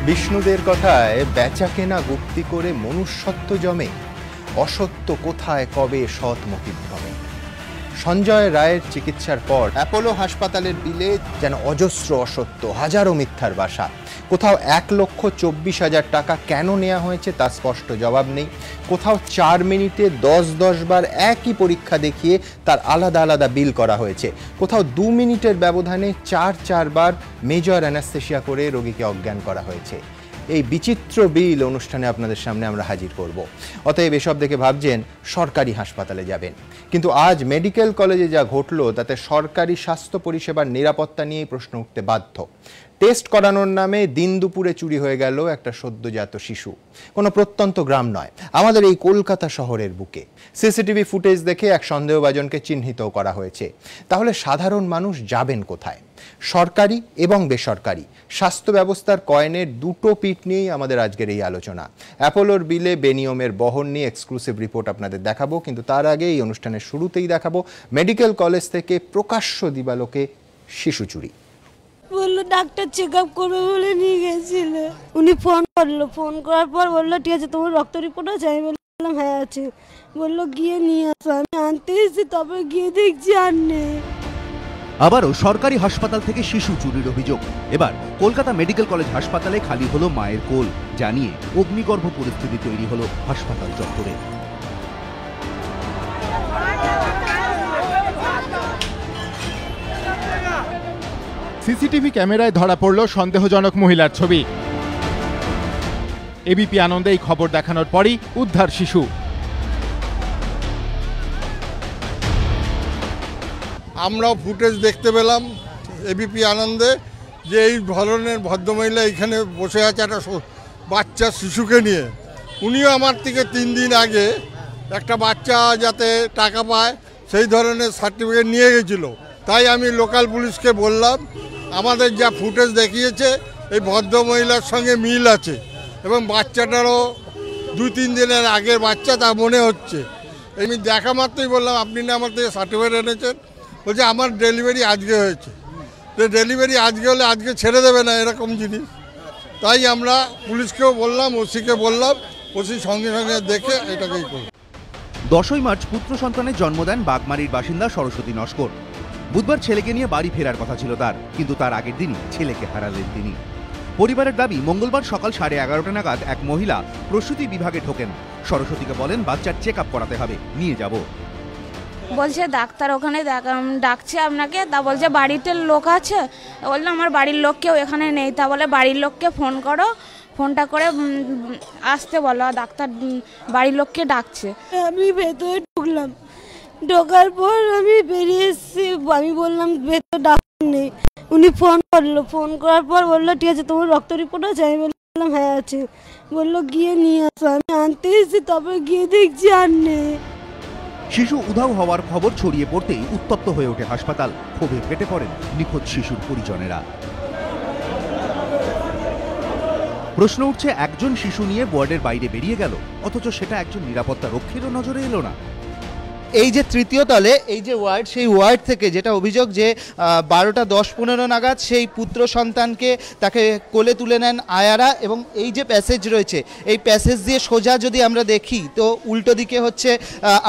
বিষ্ণুদের কথায় বেচা কেনা গুপ্তি করে মনুষ্যত্ব জমে, অসত্য কোথায় কবে সৎ মোটিভ্রমে। সঞ্জয় রায়ের চিকিৎসার পর অ্যাপোলো হাসপাতালের বিলে যেন অজস্র অসত্য, হাজারো মিথ্যার বাসা। কোথাও 1,24,000 টাকা কেন নেওয়া হয়েছে তা স্পষ্ট জবাব নেই। কোথাও 4 মিনিটে 10 বার একই পরীক্ষা দেখিয়ে তার আলাদা আলাদা বিল করা হয়েছে। কোথাও 2 মিনিটের ব্যবধানে 4 বার মেজর অ্যানাস্থেসিয়া করে রোগীকে অজ্ঞান করা হয়েছে। এই বিচিত্র বিল অনুষ্ঠানে আপনাদের সামনে আমরা হাজির করব। অতএব এসব দেখে ভাবছেন সরকারি হাসপাতালে যাবেন, কিন্তু আজ মেডিকেল কলেজে যা ঘটল তাতে সরকারি স্বাস্থ্য পরিষেবার নিরাপত্তা নিয়েই প্রশ্ন উঠতে বাধ্য। টেস্ট করানোর নামে দিন দুপুরে চুরি হয়ে গেল একটা সদ্যজাত শিশু। কোনো প্রত্যন্ত গ্রাম নয়, আমাদের এই কলকাতা শহরের বুকে। সিসিটিভি ফুটেজ দেখে এক সন্দেহভাজনকে চিহ্নিতও করা হয়েছে। তাহলে সাধারণ মানুষ যাবেন কোথায়? সরকারি এবং বেসরকারি স্বাস্থ্য ব্যবস্থার কয়েনের দুটো পিঠ নিয়েই আমাদের আজকের এই আলোচনা। অ্যাপোলোর বিলে বেনিয়মের বহন নিয়ে এক্সক্লুসিভ রিপোর্ট আপনাদের দেখাবো, কিন্তু তার আগে এই অনুষ্ঠানের শুরুতেই দেখাবো মেডিকেল কলেজ থেকে প্রকাশ্য দিবালোকে শিশু চুরি। বললো ডাক্তার চেক আপ করবে বলে নিয়ে গেছিল। উনি ফোন করলো, ফোন করার পর বললো ঠিক আছে তোমার রক্ত রিপোর্ট আছে? আমি বললাম হ্যাঁ আছে। বললো গিয়ে নিয়ে আসো। আমি আনতে এসেছি, তবে গিয়ে দেখছি আর নেই। আবারও সরকারি হাসপাতাল থেকে শিশু চুরির অভিযোগ। এবার কলকাতা মেডিকেল কলেজ হাসপাতালে খালি হলো মায়ের কোল, জানিয়ে অগ্নিগর্ভ পরিস্থিতি তৈরি হলো হাসপাতাল চত্বরে। সিসিটিভি ক্যামেরায় ধরা পড়ল সন্দেহজনক মহিলার ছবি। এবিপি আনন্দে এই খবর দেখানোর পরই উদ্ধার শিশু। আমরাও ফুটেজ দেখতে পেলাম এবিপি আনন্দে যে এই ধরনের ভদ্রমহিলা এখানে বসে আছে একটা বাচ্চা শিশুকে নিয়ে। উনিও আমার থেকে 3 দিন আগে একটা বাচ্চা যাতে টাকা পায় সেই ধরনের সার্টিফিকেট নিয়ে গেছিল। তাই আমি লোকাল পুলিশকে বললাম আমাদের যা ফুটেজ দেখিয়েছে এই ভদ্রমহিলার সঙ্গে মিল আছে এবং বাচ্চাটারও 2-3 দিনের আগের বাচ্চা তা মনে হচ্ছে। আমি দেখা মাত্রই বললাম আপনি না আমার থেকে সার্টিফিকেট এনেছেন? বলছে আমার ডেলিভারি আজকে হয়েছে। তো ডেলিভারি আজকে হলে আজকে ছেড়ে দেবে না এরকম জিনিস। তাই আমরা পুলিশকেও বললাম, ওসিকে বললাম, ওসি সঙ্গে সঙ্গে দেখে এটাকেই করল। 10ই মার্চ পুত্র সন্তানের জন্ম দেন বাগমারির বাসিন্দা সরস্বতী নস্কর। বুধবার ছেলেকে নিয়ে বাড়ি ফেরার কথা ছিল তার, কিন্তু তার আগের দিনই ছেলেকে হারালেন তিনি। পরিবারের দাবি মঙ্গলবার সকাল 11:30 নাগাদ এক মহিলা প্রসূতি বিভাগে ঢোকেন। সরস্বতীকে বলেন বাচ্চার চেক আপ করাতে হবে, নিয়ে যাব। বলছে ডাক্তার ওখানে ডাকছে আপনাকে। তা বলছে বাড়িতে লোক আছে। বললাম আমার বাড়ির লোক কেউ এখানে নেই। তা বলে বাড়ির লোককে ফোন করো, ফোনটা করে আসতে বলো, ডাক্তার বাড়ির লোককে ডাকছে। আমি ভেতরে ঢুকলাম, ঢোকার পর আমি বেরিয়ে এসেছি। আমি বললাম ভেতরে ডাক্তার নেই। উনি ফোন করলো, ফোন করার পর বললো ঠিক আছে তোমার রক্ত রিপোর্ট আছে? আমি বললাম হ্যাঁ আছে। বললো গিয়ে নিয়ে আসো। আমি আনতে এসেছি, তবে গিয়ে দেখছি আর নেই। শিশু উধাও হওয়ার খবর ছড়িয়ে পড়তেই উত্তপ্ত হয়ে ওঠে হাসপাতাল। ক্ষোভে ফেটে পড়েন নিখোঁজ শিশুর পরিজনেরা। প্রশ্ন উঠছে একজন শিশু নিয়ে ওয়ার্ডের বাইরে বেরিয়ে গেল, অথচ সেটা একজন নিরাপত্তা রক্ষীরও নজরে এলো না। এই যে তৃতীয় তলে এই যে ওয়ার্ড, সেই ওয়ার্ড থেকে যেটা অভিযোগ যে 12:10-15 নাগাদ সেই পুত্র সন্তানকে তাকে কোলে তুলে নেন আয়ারা, এবং এই যে প্যাসেজ রয়েছে এই প্যাসেজ দিয়ে সোজা যদি আমরা দেখি তো উল্টো দিকে হচ্ছে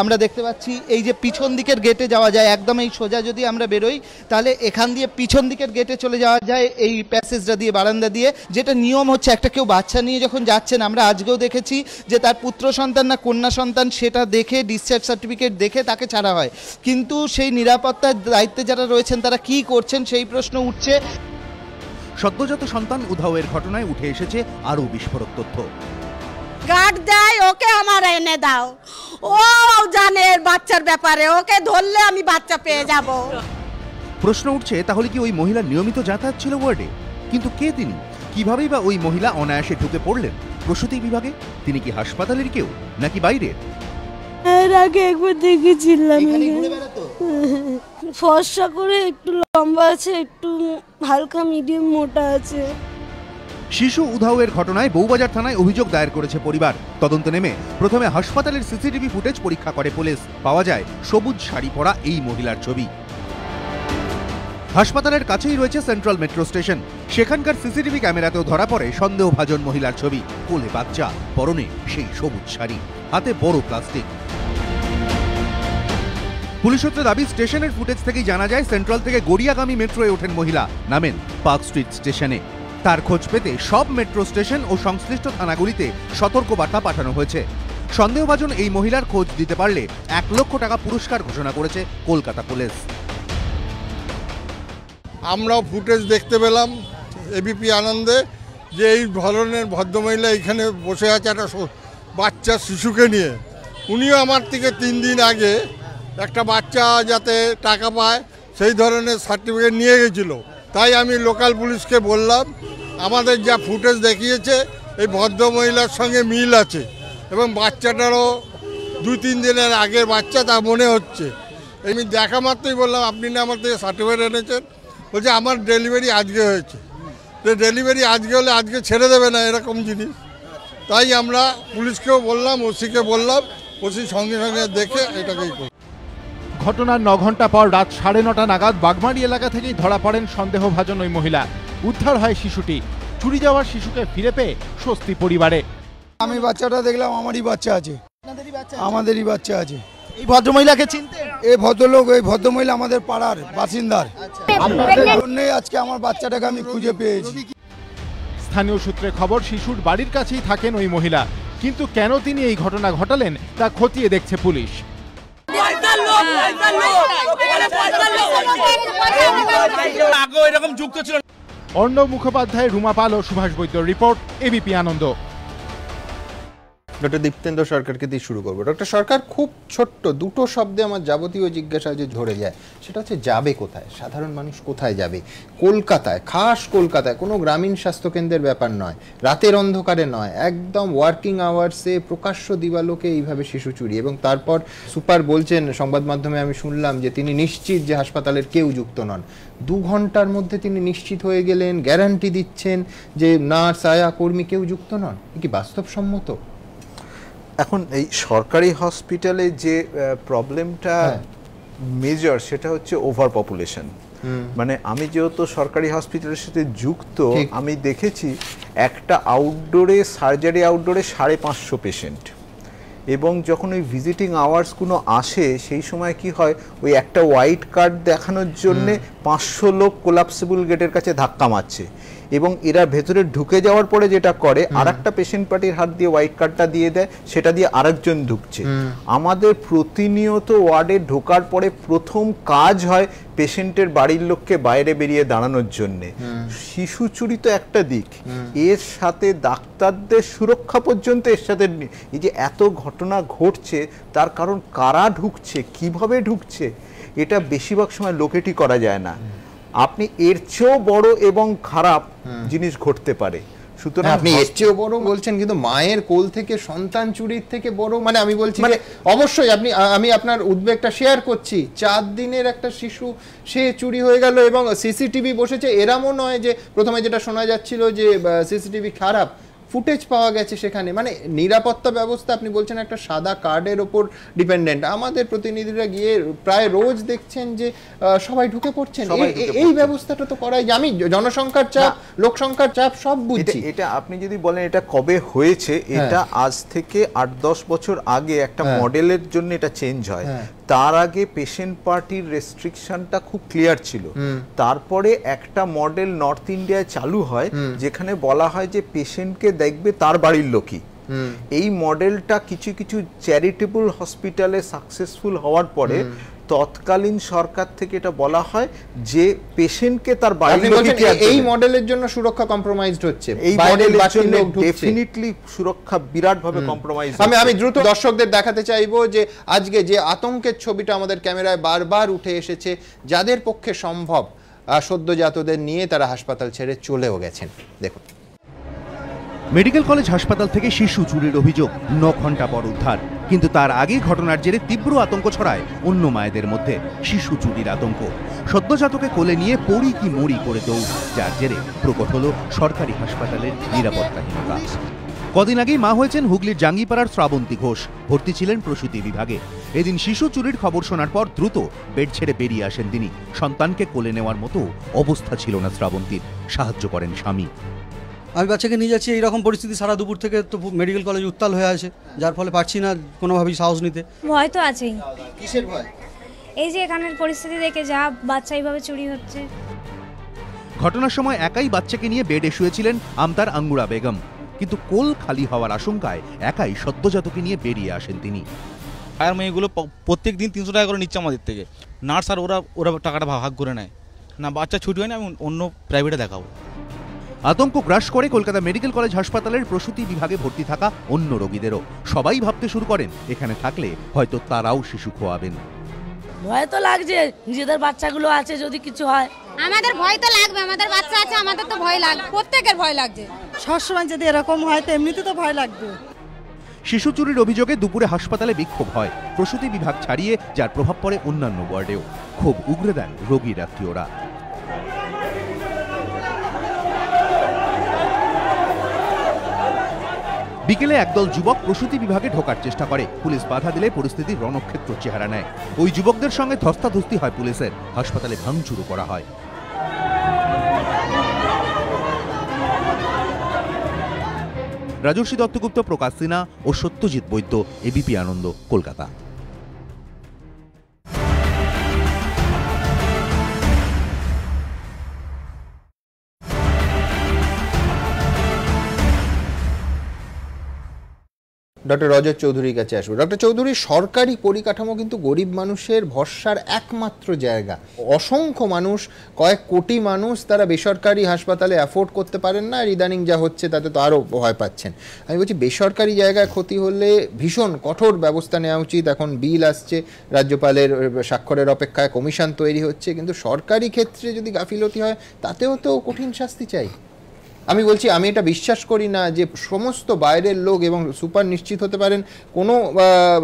আমরা দেখতে পাচ্ছি এই যে পিছন দিকের গেটে যাওয়া যায়। একদম এই সোজা যদি আমরা বেরোই তাহলে এখান দিয়ে পিছন দিকের গেটে চলে যাওয়া যায় এই প্যাসেজটা দিয়ে, বারান্দা দিয়ে। যেটা নিয়ম হচ্ছে একটা কেউ বাচ্চা নিয়ে যখন যাচ্ছেন, আমরা আজকেও দেখেছি যে তার পুত্র সন্তান না কন্যা সন্তান সেটা দেখে ডিসচার্জ সার্টিফিকেট দেখে তাকে ছাড়া হয়, কিন্তু সেই নিরাপত্তার দায়িত্বে যারা রয়েছেন তারা কি করছেন সেই প্রশ্ন উঠছে। সদ্যজাত সন্তান উধাওয়ের ঘটনায় উঠে এসেছে আরও বিস্ফোরক তথ্য। গার্ড দেয় ওকে আমার এনে দাও, ও জানে বাচ্চার ব্যাপারে, ওকে ধরলে আমি বাচ্চা পেয়ে যাব। প্রশ্ন উঠছে তাহলে কি ওই মহিলা নিয়মিত যাতায়াত ছিল ওয়ার্ডে? কিন্তু কে তিনি? কিভাবেই বা ওই মহিলা অনায়াসে ঢুকে পড়লেন প্রসূতি বিভাগে? তিনি কি হাসপাতালের কেউ নাকি বাইরের? এর আগে একবার দেখেছিলাম, ফর্সা করে, একটু লম্বা আছে, একটু হালকা মিডিয়াম মোটা আছে। শিশু উধাওয়ের ঘটনায় বউবাজার থানায় অভিযোগ দায়ের করেছে পরিবার। তদন্তে নেমে প্রথমে হাসপাতালের সিসিটিভি ফুটেজ পরীক্ষা করে পুলিশ। পাওয়া যায় সবুজ শাড়ি পরা এই মহিলার ছবি। হাসপাতালের কাছেই রয়েছে সেন্ট্রাল মেট্রো স্টেশন। সেখানকার সিসিটিভি ক্যামেরাতেও ধরা পড়ে সন্দেহভাজন মহিলার ছবি। কোলে বাচ্চা, পরনে সেই সবুজ শাড়ি, হাতে বড় প্লাস্টিক। পুলিশ সূত্রে দাবি, স্টেশনের ফুটেজ থেকেই জানা যায় সেন্ট্রাল থেকে গড়িয়াগামী মেট্রোয় ওঠেন মহিলা, নামেন পার্ক স্ট্রিট স্টেশনে। তার খোঁজ পেতে সব মেট্রো স্টেশন ও সংশ্লিষ্ট থানাগুলিতে সতর্কবার্তা পাঠানো হয়েছে। সন্দেহভাজন এই মহিলার খোঁজ দিতে পারলে 1 লক্ষ টাকা পুরস্কার ঘোষণা করেছে কলকাতা পুলিশ। আমরাও ফুটেজ দেখতে পেলাম এবিপি আনন্দে যে এই ধরনের ভদ্রমহিলা এখানে বসে আছে একটা বাচ্চা শিশুকে নিয়ে। উনিও আমার থেকে 3 দিন আগে একটা বাচ্চা যাতে টাকা পায় সেই ধরনের সার্টিফিকেট নিয়ে গেছিল। তাই আমি লোকাল পুলিশকে বললাম, আমাদের যা ফুটেজ দেখিয়েছে এই ভদ্রমহিলার সঙ্গে মিল আছে এবং বাচ্চাটারও 2-3 দিনের আগের বাচ্চা তা মনে হচ্ছে। আমি দেখা মাত্রই বললাম, আপনি না আমার থেকে সার্টিফিকেট এনেছেন? বলছে আমার ডেলিভারি আজকে হয়েছে। তো ডেলিভারি আজকে হলে আজকে ছেড়ে দেবে না এরকম জিনিস। তাই আমরা পুলিশকেও বললাম, ওসিকে বললাম, ওসি সঙ্গে সঙ্গে দেখে এটাকেই করল। ঘটনার 9 ঘন্টা পর রাত 9:30 নাগাদ বাগমারি এলাকা থেকেই ধরা পড়েন সন্দেহভাজন ওই মহিলা। উদ্ধার হয় শিশুটি। চুরি যাওয়ার শিশুকে ফিরে পেয়ে স্বস্তি পরিবারে। আমি বাচ্চাটা দেখলাম, আমারই বাচ্চা আছে, আমাদেরই বাচ্চা আছে। এই ভদ্রমহিলাকে চিনতে? এই ভদ্রলোক, এই ভদ্রমহিলা আমাদের পাড়ার বাসিন্দার। আপনাদের জন্যই আজকে আমার বাচ্চাটাকে আমি খুঁজে পেয়েছি। স্থানীয় সূত্রে খবর, শিশুর বাড়ির কাছেই থাকেন ওই মহিলা, কিন্তু কেন তিনি এই ঘটনা ঘটালেন তা খতিয়ে দেখছে পুলিশ। অর্ণব মুখোপাধ্যায়, রুমা পাল ও সুভাষ বৈদ্যর রিপোর্ট, এবিপি আনন্দ। ডক্টর দীপ্তেন্দ্র সরকারকে দিয়ে শুরু করবো। ডক্টর সরকার, খুব ছোট্ট 2টো শব্দে আমার যাবতীয় জিজ্ঞাসা যে ঝরে যায়, সেটা হচ্ছে যাবে কোথায়? সাধারণ মানুষ কোথায় যাবে? কলকাতায়, খাস কলকাতায়, কোনো গ্রামীণ স্বাস্থ্যকেন্দ্রের ব্যাপার নয়, রাতের অন্ধকারে নয়, একদম ওয়ার্কিং আওয়ার্সে প্রকাশ্য দিবালোকে এইভাবে শিশু চুরি। এবং তারপর সুপার বলছেন, সংবাদ মাধ্যমে আমি শুনলাম যে তিনি নিশ্চিত যে হাসপাতালের কেউ যুক্ত নন। 2 ঘন্টার মধ্যে তিনি নিশ্চিত হয়ে গেলেন, গ্যারান্টি দিচ্ছেন যে নার্স, আয়া, কর্মী কেউ যুক্ত নন। কি বাস্তবসম্মত? এখন এই সরকারি হসপিটালে যে প্রবলেমটা মেজর, সেটা হচ্ছে ওভার পপুলেশন। মানে আমি যেহেতু সরকারি হসপিটালের সাথে যুক্ত, আমি দেখেছি একটা আউটডোরে, সার্জারি আউটডোরে 550 পেশেন্ট, এবং যখন ওই ভিজিটিং আওয়ার্সগুলো আসে সেই সময় কি হয়, ওই একটা হোয়াইট কার্ড দেখানোর জন্যে 500 লোক কোলাপসিবল গেটের কাছে ধাক্কা মারছে, এবং এরা ভেতরে ঢুকে যাওয়ার পরে যেটা করে, আরেকটা পেশেন্ট পার্টির হাত দিয়ে হোয়াইট কার্ডটা দিয়ে দেয়, সেটা দিয়ে আরেকজন ঢুকছে। আমাদের প্রতিনিয়ত ওয়ার্ডে ঢোকার পরে প্রথম কাজ হয় পেশেন্টের বাড়ির লোককে বাইরে বেরিয়ে দাঁড়ানোর জন্যে। শিশু চুরি তো একটা দিক, এর সাথে ডাক্তারদের সুরক্ষা পর্যন্ত এর সাথে। এই যে এত ঘটনা ঘটছে, তার কারণ কারা ঢুকছে, কিভাবে ঢুকছে, এটা বেশিরভাগ সময় লোকেটই করা যায় না। আপনি এর চেয়েও বড় এবং খারাপ জিনিস ঘটতে পারে। সুতরাং আপনি এর চেয়েও বড় বলছেন, কিন্তু মায়ের কোল থেকে সন্তান চুরির থেকে বড়, মানে আমি বলছি যে অবশ্যই আমি আপনার উদ্বেগটা শেয়ার করছি। 4 দিনের একটা শিশু, সে চুরি হয়ে গেল, এবং সিসিটিভি বসেছে। এরমও নয় যে প্রথমে যেটা শোনা যাচ্ছিল যে সিসিটিভি খারাপ, ফুটেজ পাওয়া গেছে সেখানে। মানে নিরাপত্তা ব্যবস্থা, আপনি বলছেন একটা সাদা কার্ডের ওপর ডিপেন্ডেন্ট। আমাদের প্রতিনিধিরা গিয়ে প্রায় রোজ দেখছেন যে সবাই ঢুকে পড়ছেন। এই ব্যবস্থাটা তো করাই, আমি জনসংখ্যার চাপ, লোক সংখ্যার চাপ সব বুঝছি। এটা আপনি যদি বলেন এটা কবে হয়েছে, এটা আজ থেকে 8-10 বছর আগে একটা মডেলের জন্য এটা চেঞ্জ হয়। তার আগে পেশেন্ট পার্টির রেস্ট্রিকশনটা খুব ক্লিয়ার ছিল। তারপরে একটা মডেল নর্থ ইন্ডিয়ায় চালু হয়, যেখানে বলা হয় যে পেশেন্টকে দেখবে তার বাড়ির লোকই। এই মডেলটা কিছু কিছু চ্যারিটেবল হসপিটালে সাকসেসফুল হওয়ার পরে তৎকালীন সরকার থেকে এটা বলা হয় যে পেশেন্টকে তার বাড়ির লোকই। এই মডেলের জন্য সুরক্ষা কম্প্রোমাইজড হচ্ছে, এই মডেলের জন্য ডেফিনিটলি সুরক্ষা বিরাটভাবে কম্প্রোমাইজ। আমি দ্রুত দর্শকদের দেখাতে চাইবো যে আজকে যে আতঙ্কের ছবিটা আমাদের ক্যামেরায় বারবার উঠে এসেছে, যাদের পক্ষে সম্ভব সদ্যজাতদের নিয়ে তারা হাসপাতাল ছেড়ে চলেও গেছেন। দেখুন, মেডিকেল কলেজ হাসপাতাল থেকে শিশু চুরির অভিযোগ, 9 ঘন্টা পর উদ্ধার। কিন্তু তার আগে ঘটনার জেরে তীব্র আতঙ্ক ছড়ায় অন্য মায়েদের মধ্যে। শিশু চুরির আতঙ্ক, সদ্যজাতকে কোলে নিয়ে পড়ি কি মরি করে দৌড়, যার জেরে প্রকট হলো সরকারি হাসপাতালের নিরাপত্তাহীনতা। কদিন আগেই মা হয়েছেন হুগলির জাঙ্গিপাড়ার শ্রাবন্তী ঘোষ। ভর্তি ছিলেন প্রসূতি বিভাগে। এদিন শিশু চুরির খবর শোনার পর দ্রুত বেড ছেড়ে বেরিয়ে আসেন তিনি। সন্তানকে কোলে নেওয়ার মতো অবস্থা ছিল না শ্রাবন্তীর। সাহায্য করেন স্বামী। আমি বাচ্চাকে নিয়ে যাচ্ছি, এইরকম পরিস্থিতি সারা দুপুর থেকে তো মেডিকেল কলেজ উত্তাল হয়ে আছে, যার ফলে পারছি না কোনোভাবেই সাহস নিতে। ভয় তো আছেই। কিসের ভয়? এই যে এখানের পরিস্থিতি দেখে যা বাচ্চা এইভাবে চুরি হচ্ছে। ঘটনার সময় একাই বাচ্চাকে নিয়ে বেডে শুয়েছিলেন আমতার আঙ্গুরা বেগম, কিন্তু কোল খালি হওয়ার আশঙ্কায় একাই সদ্যজাতকে নিয়ে বেরিয়ে আসেন তিনি। আর মেয়েগুলো প্রত্যেক দিন 300 টাকা করে নিচ্ছে আমাদের থেকে। নার্স আর ওরা টাকাটা ভাগ করে নেয় না। বাচ্চা ছুটি হয় না, আমি অন্য প্রাইভেটে দেখাবো। আতঙ্ক গ্রাস করে কলকাতা মেডিকেল কলেজ হাসপাতালের প্রসূতি বিভাগে ভর্তি থাকা অন্য রোগীদেরও। সবাই ভাবতে শুরু করেন এখানে থাকলে হয়তো তারাও শিশু খোয়াবেন। ভয় তো লাগছে, নিজেদের বাচ্চাগুলো আছে, যদি কিছু হয়। আমাদের ভয় তো লাগবে, আমাদের বাচ্চা আছে, আমাদের তো ভয় লাগবে, প্রত্যেকের ভয় লাগছে। সবসময় যদি এরকম হয় তো এমনিতে তো ভয় লাগবে। শিশু চুরির অভিযোগে দুপুরে হাসপাতালে বিক্ষোভ হয়। প্রসূতি বিভাগ ছাড়িয়ে যার প্রভাব পড়ে অন্যান্য ওয়ার্ডেও। খুব উগরে দেন রোগীর আত্মীয়রা। বিকেলে একদল যুবক প্রসূতি বিভাগে ঢোকার চেষ্টা করে। পুলিশ বাধা দিলে পরিস্থিতি রণক্ষেত্র চেহারা নেয়। ওই যুবকদের সঙ্গে ধস্তাধস্তি হয় পুলিশের। হাসপাতালে ভাঙচুরও করা হয়। রাজর্ষি দত্তগুপ্ত, প্রকাশ সিনহা ও সত্যজিৎ বৈদ্য, এবিপি আনন্দ, কলকাতা। ডক্টর রজত চৌধুরীর কাছে আসবো। ডক্টর চৌধুরী, সরকারি পরিকাঠামো কিন্তু গরিব মানুষের ভরসার একমাত্র জায়গা। অসংখ্য মানুষ, কয়েক কোটি মানুষ, তারা বেসরকারি হাসপাতালে অ্যাফোর্ড করতে পারেন না। আর ইদানিং যা হচ্ছে তাতে তো আরও ভয় পাচ্ছেন। আমি বলছি, বেসরকারি জায়গায় ক্ষতি হলে ভীষণ কঠোর ব্যবস্থা নেওয়া উচিত। এখন বিল আসছে, রাজ্যপালের স্বাক্ষরের অপেক্ষায় কমিশন তৈরি হচ্ছে, কিন্তু সরকারি ক্ষেত্রে যদি গাফিলতি হয় তাতেও তো কঠিন শাস্তি চাই। আমি বলছি, আমি এটা বিশ্বাস করি না যে সমস্ত বাইরের লোক এবং সুপার নিশ্চিত হতে পারেন, কোনো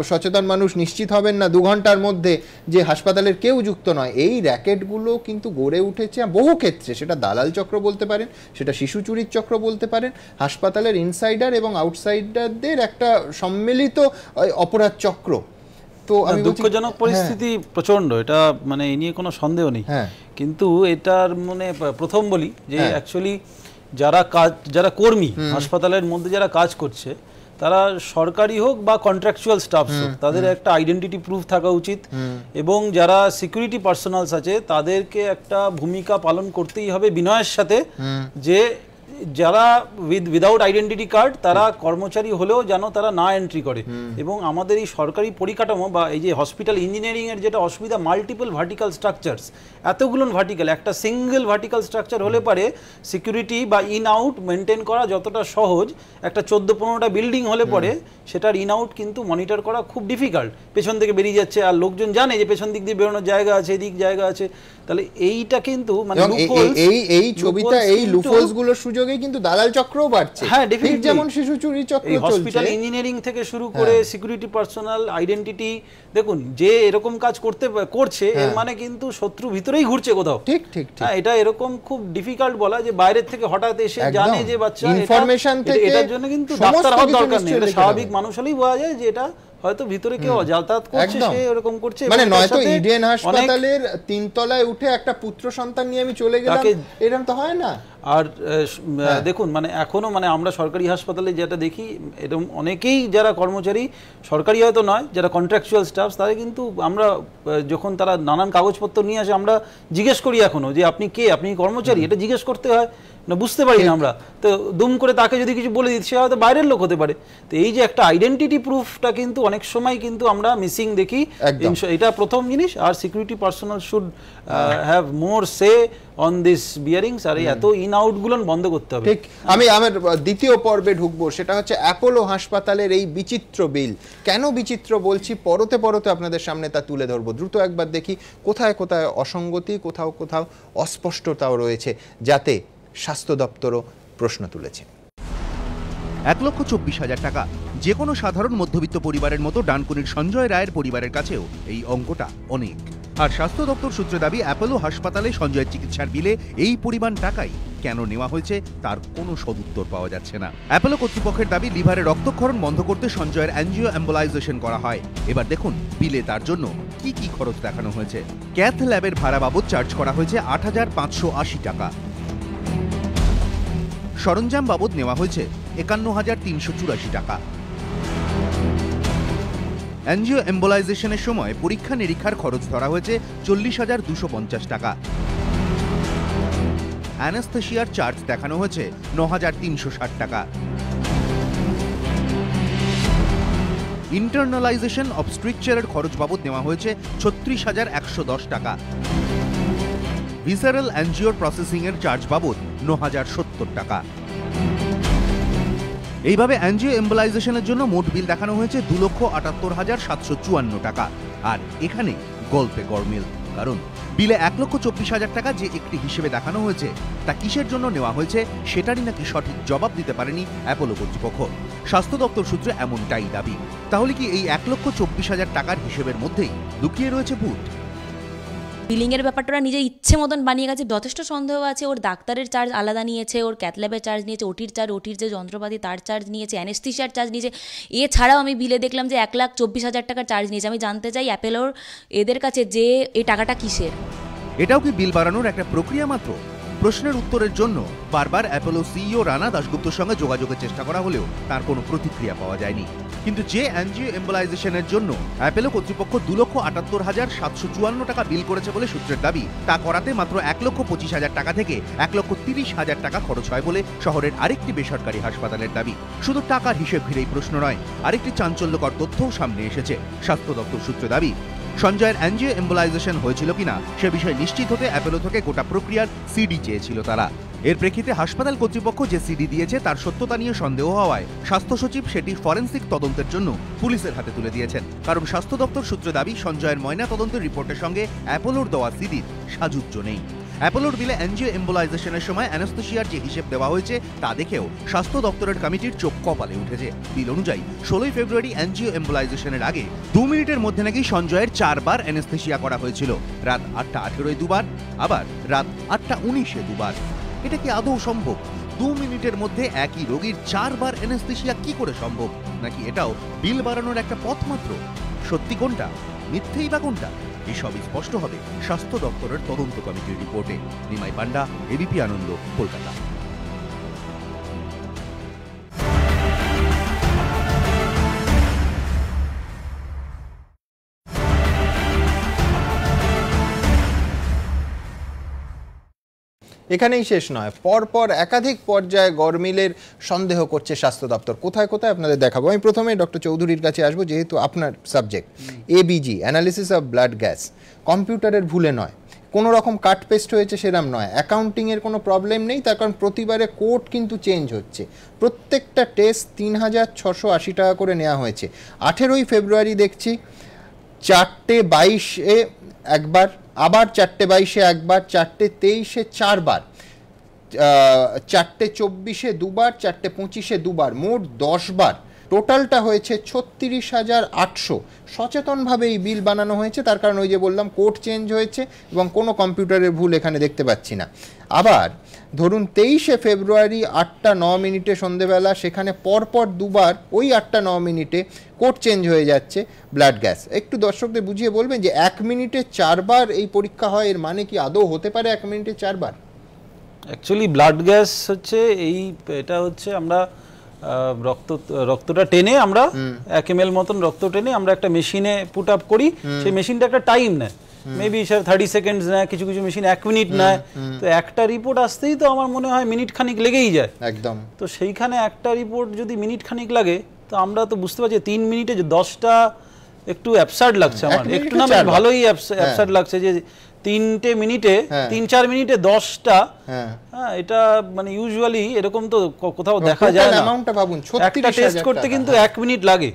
সচেতন মানুষ নিশ্চিত হবেন না 2 ঘন্টার মধ্যে যে হাসপাতালের কেউ যুক্ত নয়। এই র্যাকেটগুলো কিন্তু গড়ে উঠেছে বহু ক্ষেত্রে। সেটা দালাল চক্র বলতে পারেন, সেটা শিশু চুরির চক্র বলতে পারেন, হাসপাতালের ইনসাইডার এবং আউটসাইডারদের একটা সম্মিলিত অপরাধ চক্র। তো আমি দুঃখজনক পরিস্থিতি প্রচন্ড, এটা মানে এই নিয়ে কোনো সন্দেহ নেই। কিন্তু এটার মানে প্রথম বলি যে অ্যাকচুয়ালি যারা কর্মী হাসপাতালের মধ্যে যারা কাজ করছে, তারা সরকারি হোক বা কন্ট্রাকচুয়াল স্টাফ হোক, তাদের একটা আইডেন্টিটি প্রুফ থাকা উচিত। এবং যারা সিকিউরিটি পার্সোনালস আছে তাদেরকে একটা ভূমিকা পালন করতেই হবে বিনয়ের সাথে, যে যারা উইদাউট আইডেন্টিটি কার্ড তারা কর্মচারী হলেও যেন তারা না এন্ট্রি করে। এবং আমাদের এই সরকারি পরিকাঠামো বা এই যে হসপিটাল ইঞ্জিনিয়ারিং এর যেটা অসুবিধা, মাল্টিপল ভার্টিক্যাল স্ট্রাকচারস, এতগুলো ভার্টিক্যাল, একটা সিঙ্গেল ভার্টিক্যাল স্ট্রাকচার হলে পারে সিকিউরিটি বা ইন আউট মেনটেন করা যতটা সহজ, একটা 14-15টা বিল্ডিং হলে পরে সেটার ইন আউট কিন্তু মনিটর করা খুব ডিফিকাল্ট। পেছন থেকে বেরিয়ে যাচ্ছে আর লোকজন জানে যে পেছন দিক দিয়ে বেরোনোর জায়গা আছে, এদিক জায়গা আছে। তাহলে এইটা কিন্তু মানে এই ছবিটা, এই লুফোলস গুলোর সুযোগে কিন্তু দালাল চক্রও বাড়ছে। হ্যাঁ, ডেফিনেটলি। যেমন শিশু চুরি চক্র চলছে, হসপিটাল ইঞ্জিনিয়ারিং থেকে শুরু করে সিকিউরিটি পার্সোনাল আইডেন্টিটি, দেখুন যে এরকম কাজ করছে এর মানে কিন্তু শত্রু ভিতরেই ঘুরছে কোথাও। ঠিক ঠিক। এটা এরকম খুব ডিফিকাল্ট বলা যে বাইরের থেকে হঠাৎ এসে জানে যে বাচ্চা ইনফরমেশন থেকে, এটার জন্য কিন্তু ডাক্তার হওয়ার দরকার নেই। এটা স্বাভাবিক মানুষ হলেই বোঝা যায় যে এটা হয়তো ভিতরে কেউ যাতায়াত করছে, সে এরকম করছে। মানে নয়তো ইডেন হাসপাতালের 3 তলায় উঠে একটা পুত্র সন্তান নিয়ে আমি চলে গেলাম, এরকম তো হয় না। আর দেখুন মানে এখনো মানে আমরা সরকারি হাসপাতালে যেটা দেখি, এরকম অনেকেই যারা কর্মচারী সরকারি হয়তো নয়, যারা কন্ট্রাকচুয়াল স্টাফ, তাদের কিন্তু আমরা যখন তারা নানান কাগজপত্র নিয়ে আসে, আমরা জিজ্ঞেস করি এখনো যে আপনি কে, আপনি কর্মচারী, এটা জিজ্ঞেস করতে হয় না, বুঝতে পারি না আমরা। তো দুম করে তাকে যদি কিছু বলে দিচ্ছি, সে হয়তো বাইরের লোক হতে পারে। তো এই যে একটা আইডেন্টিটি প্রুফটা কিন্তু অনেক সময় কিন্তু আমরা মিসিং দেখি, এটা প্রথম জিনিস। আর security personnel should have more say on this bearings. আর এত ইন আউট গুলো বন্ধ করতে হবে। ঠিক। আমি আমার দ্বিতীয় পর্বে ঢুকবো, সেটা হচ্ছে অ্যাপোলো হাসপাতালের এই বিচিত্র বিল। কেন বিচিত্র বলছি, পরতে পরতে আপনাদের সামনে তা তুলে ধরবো। দ্রুত একবার দেখি কোথায় কোথায় অসঙ্গতি, কোথাও কোথাও অস্পষ্টতাও রয়েছে, যাতে স্বাস্থ্য দপ্তরও প্রশ্ন তুলেছে। 1,24,000 টাকা যে কোনো সাধারণ মধ্যবিত্ত পরিবারের মতো ডানকুনির সঞ্জয় রায়ের পরিবারের কাছেও এই অঙ্কটা অনেক। আর স্বাস্থ্য দপ্তর সূত্রে দাবি, অ্যাপোলো হাসপাতালে সঞ্জয়ের চিকিৎসার বিলে এই পরিমাণ টাকাই কেন নেওয়া হয়েছে তার কোনো সদুত্তর পাওয়া যাচ্ছে না। অ্যাপোলো কর্তৃপক্ষের দাবি লিভারে রক্তক্ষরণ বন্ধ করতে সঞ্জয়ের অ্যাঞ্জিও এম্বোলাইজেশন করা হয়। এবার দেখুন বিলে তার জন্য কি কি খরচ দেখানো হয়েছে। ক্যাথ ল্যাবের ভাড়া বাবদ চার্জ করা হয়েছে ৮,৫৮০ টাকা। সরঞ্জাম বাবদ নেওয়া হয়েছে ৫১,৩৮৪ টাকা। অ্যাঞ্জিও এম্বোলাইজেশনের সময় পরীক্ষা নিরীক্ষার খরচ ধরা হয়েছে ৪০,২৫০ টাকা। অ্যানাস্থেসিয়ার চার্জ দেখানো হয়েছে ৯,৩৬০ টাকা। ইন্টারনালাইজেশন অব স্ট্রিকচারের খরচ বাবদ নেওয়া হয়েছে ৩৬,১১০ টাকা। ভিসারাল অ্যাঞ্জিওর প্রসেসিং এর চার্জ বাবদ ৯,০৭০ টাকা। এইভাবে অ্যাঞ্জিও এম্বোলাইজেশনের জন্য মোট বিল দেখানো হয়েছে ২,৭৮,৭৫৪ টাকা। আর এখানে গল্পে গরমিল, কারণ বিলে ১,২৪,০০০ টাকা যে একটি হিসেবে দেখানো হয়েছে তা কিসের জন্য নেওয়া হয়েছে সেটারই নাকি সঠিক জবাব দিতে পারেনি অ্যাপোলো কর্তৃপক্ষ। স্বাস্থ্য দপ্তর সূত্রে এমনটাই দাবি। তাহলে কি এই ১,২৪,০০০ টাকার হিসেবের মধ্যেই লুকিয়ে রয়েছে ভূত? বিলিংয়ের ব্যাপারটা নিজের ইচ্ছে মতন বানিয়ে গেছে, যথেষ্ট সন্দেহ আছে। ওর ডাক্তারের চার্জ আলাদা নিয়েছে, ওর ক্যাথল্যাবের চার্জ নিয়েছে, ওটির যে যন্ত্রপাতি তার চার্জ নিয়েছে, অ্যানেস্থেসিয়ার চার্জ নিয়েছে। এছাড়াও আমি বিলে দেখলাম যে ১,২৪,০০০ টাকার চার্জ নিয়েছে। আমি জানতে চাই অ্যাপেলোর এদের কাছে যে এই টাকাটা কিসের। এটাও কি বিল বাড়ানোর একটা প্রক্রিয়া মাত্র? প্রশ্নের উত্তরের জন্য বারবার অ্যাপোলো সিইও রানা দাশগুপ্তর সঙ্গে যোগাযোগের চেষ্টা করা হলেও তার কোনো প্রতিক্রিয়া পাওয়া যায়নি। কিন্তু যে অ্যাঞ্জিও এম্বোলাইজেশনের জন্য অ্যাপোলো কর্তৃপক্ষ ২,৭৮,৭৫৪ টাকা বিল করেছে বলে সূত্রের দাবি, তা করাতে মাত্র ১,২৫,০০০ টাকা থেকে ১,৩০,০০০ টাকা খরচ হয় বলে শহরের আরেকটি বেসরকারি হাসপাতালের দাবি। শুধু টাকার হিসেব ঘিরেই প্রশ্ন নয়, আরেকটি চাঞ্চল্যকর তথ্যও সামনে এসেছে। স্বাস্থ্য দপ্তর সূত্রে দাবি, সঞ্জয়ের অ্যাঞ্জিও এম্বোলাইজেশন হয়েছিল কিনা সে বিষয়ে নিশ্চিত হতে অ্যাপোলো থেকে গোটা প্রক্রিয়ার সিডি চেয়েছিল তারা। এর প্রেক্ষিতে হাসপাতাল কর্তৃপক্ষ যে সিডি দিয়েছে তার সত্যতা নিয়ে সন্দেহ হওয়ায় স্বাস্থ্য সচিব সেটি ফরেন্সিক তদন্তের জন্য পুলিশের হাতে তুলে দিয়েছেন। কারণ স্বাস্থ্য দপ্তর সূত্রে দাবি, সঞ্জয়ের ময়না তদন্তের রিপোর্টের সঙ্গে অ্যাপোলোর দেওয়া সিডির সাযুজ্য নেই। অ্যাপোলোর বিলে অ্যাঞ্জিও এম্বোলাইজেশনের সময় অ্যানাস্থেসিয়ার যে হিসেব দেওয়া হয়েছে তা দেখেও স্বাস্থ্য দপ্তরের কমিটির চোখ কপালে উঠেছে। বিল অনুযায়ী ১৬ই ফেব্রুয়ারি অ্যাঞ্জিও এম্বোলাইজেশনের আগে ২ মিনিটের মধ্যে নাকি সঞ্জয়ের ৪ বার অ্যানাস্থেসিয়া করা হয়েছিল। রাত ৮:১৮ দুবার, আবার রাত ৮:১৯ দুবার। এটা কি আদৌ সম্ভব? ২ মিনিটের মধ্যে একই রোগীর ৪ বার অ্যানাস্থেসিয়া কি করে সম্ভব? নাকি এটাও বিল বাড়ানোর একটা পথ মাত্র? সত্যি কোনটা, মিথ্যেই বা কোনটা? এসবই স্পষ্ট হবে স্বাস্থ্য দপ্তরের তদন্ত কমিটির রিপোর্টে। নিমাই পান্ডা, এবিপি আনন্দ, কলকাতা। এখানেই শেষ নয়, পরপর একাধিক পর্যায়ে গরমিলের সন্দেহ করছে স্বাস্থ্য দপ্তর। কোথায় কোথায় আপনাদের দেখাবো। আমি প্রথমে ডক্টর চৌধুরীর কাছে আসবো, যেহেতু আপনার subject. ABG, analysis of blood gas, কম্পিউটারের ভুলে নয়, কোনো রকম কাট পেস্ট হয়েছে সেরম নয়, অ্যাকাউন্টিংয়ের কোনো প্রবলেম নেই, তার কারণ প্রতিবারে কোড কিন্তু চেঞ্জ হচ্ছে। প্রত্যেকটা টেস্ট ৩,৬৮০ টাকা করে নেওয়া হয়েছে। ১৮ই ফেব্রুয়ারি দেখছি ৪:২২ একবার, আবার ৪:২২ একবার, ৪:২৩ চারবার, ৪:২৪ দুবার, ৪:২৫ দুবার, মোট ১০ বার। টোটালটা হয়েছে ৩৬,৮০০। সচেতনভাবে এই বিল বানানো হয়েছে, তার কারণ ওই যে বললাম কোড চেঞ্জ হয়েছে এবং কোনো কম্পিউটারের ভুল এখানে দেখতে পাচ্ছি না। আবার ধরুন ২৩ ফেব্রুয়ারি ৮:০৯ সন্ধেবেলা, সেখানে পরপর দুবার ওই ৮:০৯ কোড চেঞ্জ হয়ে যাচ্ছে ব্লাড গ্যাস। একটু দর্শকদের বুঝিয়ে বলবেন যে ১ মিনিটে ৪ বার এই পরীক্ষা হয়, এর মানে কি আদৌ হতে পারে ১ মিনিটে ৪ বার? অ্যাকচুয়ালি ব্লাড গ্যাস হচ্ছে এটা হচ্ছে আমরা রক্তটা টেনে, আমরা ১ ml মতন রক্ত টেনে আমরা একটা মেশিনে পুট আপ করি। সেই মেশিনটা একটা টাইম নেয়, মেবি 30 সেকেন্ডস নেয়, কিছু কিছু মেশিন 1 মিনিট নেয়। তো একটা রিপোর্ট আসতেই তো আমার মনে হয় মিনিট খানিক লেগেই যায় একদম। তো সেইখানে একটা রিপোর্ট যদি মিনিট খানিক লাগে, তো আমরা তো বুঝতে পারছি 3 মিনিটে যে 10টা একটু অ্যাবসার্ড লাগছে আমার, একটু না ভালোই অ্যাবসার্ড লাগছে যে 3টে মিনিটে 3-4 মিনিটে 10টা। হ্যাঁ, এটা মানে ইউজুয়ালি এরকম তো কোথাও দেখা যায় না। একটা টেস্ট করতে কিন্তু 1 মিনিট লাগে।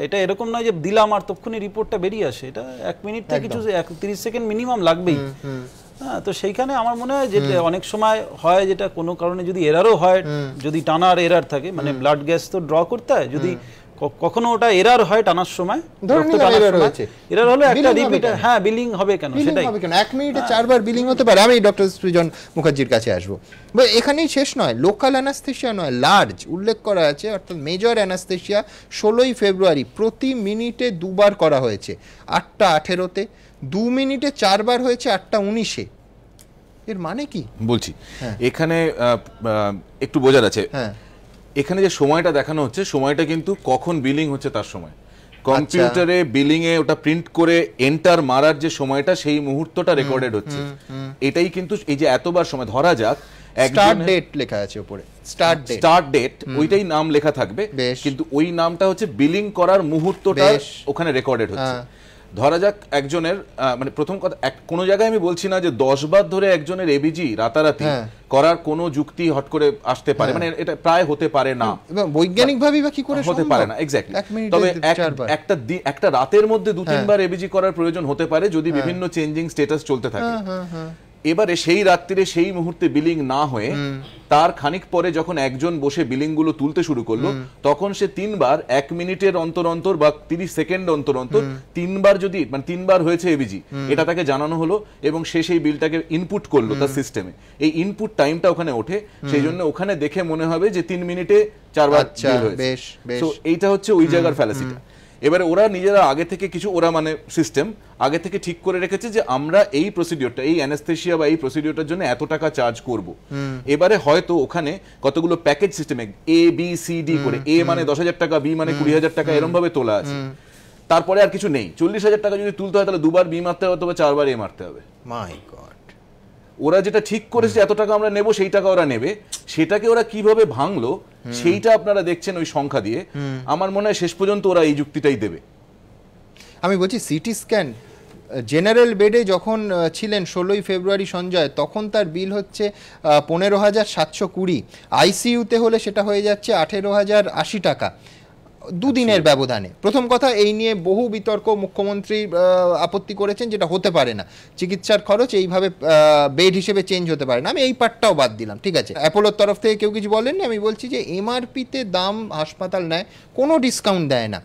এটা এরকম নয় যে দিলাম আর তখনই রিপোর্টটা বেরিয়ে আসে। এটা 1 মিনিট থেকে কিছু 30 সেকেন্ড মিনিমাম লাগবেই। হ্যাঁ, তো সেইখানে আমার মনে হয় যে অনেক সময় হয় যেটা কোনো কারণে যদি এরারও হয়, যদি টানার এরার থাকে, মানে ব্লাড গ্যাস তো ড্র করতে হয়, যদি কখনো ওটা এরার হয় টানার সময়, এরার হলো একটা রিপিট, হ্যাঁ বিলিং হবে কেন, সেটাই হবে কেন 1 মিনিটে 4 বার বিলিং হতে পারে। আমি ডক্টর সৃজন মুখার্জির কাছে আসবো। এখানেই শেষ নয়, লোকাল অ্যানাস্থেশিয়া নয়, লার্জ উল্লেখ করা আছে, অর্থাৎ মেজর অ্যানাস্থেশিয়া 16ই ফেব্রুয়ারি প্রতি মিনিটে 2 বার করা হয়েছে, 8টা 18-তে, 2 মিনিটে 4 বার হয়েছে 8টা 19-এ। এর মানে কি বলছি, এখানে একটু বোঝার আছে। এখানে যে সময়টা দেখানো হচ্ছে, সময়টা কিন্তু কখন বিলিং হচ্ছে তার সময়। কম্পিউটারে বিলিং এ ওটা প্রিন্ট করে এন্টার মারার যে সময়টা, সেই মুহূর্তটা রেকর্ডেড হচ্ছে। এটাই কিন্তু এই যে এতবার সময়, ধরা যাক স্টার্ট ডেট লেখা আছে উপরে, স্টার্ট ডেট ওইটাই নাম লেখা থাকবে, কিন্তু ওই নামটা হচ্ছে বিলিং করার মুহূর্তটা ওখানে রেকর্ডেড হচ্ছে। ধরা যাক একজনের, মানে প্রথম কথা, কোনো জায়গায় আমি বলছি না যে 10 বার ধরে একজনের এবিজি রাতারাতি করার কোনো যুক্তি হট করে আসতে পারে, মানে এটা প্রায় হতে পারে না, বৈজ্ঞানিকভাবেই বা কি করে হতে পারে না, এক্স্যাক্টলি। তবে একটা রাতের মধ্যে 2-3 বার এবিজি করার প্রয়োজন হতে পারে যদি বিভিন্ন চেঞ্জিং স্ট্যাটাস চলতে থাকে। এবারে সেই রাত্রিরে সেই মুহূর্তে বিলিং না হয়ে তার খানিক পরে যখন একজন বসে বিলিং গুলো তুলতে শুরু করলো, তখন সে 3 বার 1 মিনিটের অন্তর অন্তর বা 30 সেকেন্ড অন্তর অন্তর 3 বার, যদি মানে 3 বার হয়েছে এবিজি, এটা তাকে জানানো হলো এবং সে সেই বিলটাকে ইনপুট করলো তার সিস্টেমে। এই ইনপুট টাইমটা ওখানে ওঠে, সেই জন্য ওখানে দেখে মনে হবে যে 3 মিনিটে 4 বার বিল হয়েছে। সো এইটা হচ্ছে ওই জায়গার ফ্যালাসিটা। এবারে ওরা নিজেরা আগে থেকে কিছু, ওরা মানে সিস্টেম আগে থেকে ঠিক করে রেখেছে যে আমরা এই প্রসিডিওরটা, এই অ্যানেস্থেশিয়া বা এই প্রসিডিওরটার জন্য এত টাকা চার্জ করব। এবারে হয়তো ওখানে কতগুলো প্যাকেজ সিস্টেমে A B C D করে, A মানে 10,000 টাকা, B মানে 20,000 টাকা, এরকম ভাবে তোলা আছে। তারপরে আর কিছু নেই। 40,000 টাকা যদি তুলতে হয় তাহলে 2 বার B মারতে হবে অথবা 4 বার A মারতে হবে। মাই গড, ওরা যেটা ঠিক করেছে এত টাকা আমরা নেব, সেই টাকা ওরা নেবে, সেটাকে ওরা কিভাবে ভাঙলো সেইটা আপনারা দেখছেন ওই সংখ্যা দিয়ে। আমার মনে হয় শেষ পর্যন্ত ওরা এই যুক্তিটাই দেবে। আমি বলছি সিটি স্ক্যান জেনারেল বেডে যখন ছিলেন 16ই ফেব্রুয়ারি সঞ্জয়, তখন তার বিল হচ্ছে 15,720, আইসিইউতে হলে সেটা হয়ে যাচ্ছে 18,080 টাকা 2 দিনের ব্যবধানে। প্রথম কথা, এই নিয়ে বহু বিতর্ক, মুখ্যমন্ত্রী আপত্তি করেছেন, যেটা হতে পারে না, চিকিৎসার খরচ এইভাবে বেড হিসেবে চেঞ্জ হতে পারে না। আমি এই পার্টটাও বাদ দিলাম, ঠিক আছে। অ্যাপোলোর তরফ থেকে কেউ কিছু বলেননি। আমি বলছি যে এমআরপিতে দাম হাসপাতাল নেয়, কোনো ডিসকাউন্ট দেয় না,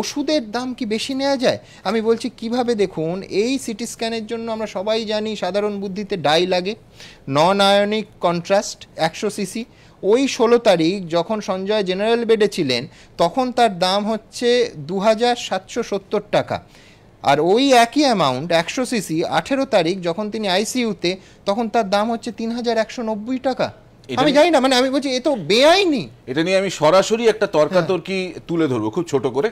ওষুধের দাম কি বেশি নেওয়া যায়? আমি বলছি কিভাবে, দেখুন এই সিটি স্ক্যানের জন্য আমরা সবাই জানি সাধারণ বুদ্ধিতে ডাই লাগে, নন আয়নিক কন্ট্রাস্ট 100 সিসি। ওই 16 তারিখ যখন সঞ্জয় জেনারেল বেডে ছিলেন তখন তার দাম হচ্ছে 2,770 টাকা, আর ওই একই অ্যামাউন্ট 100 সিসি 18 তারিখ যখন তিনি আইসিইউতে, তখন তার দাম হচ্ছে 3,190 টাকা। আমি জানি না, মানে আমি বলছি এ তো বেআইনি। এটা নিয়ে আমি সরাসরি একটা তর্কাতর্কি তুলে ধরবো খুব ছোট করে।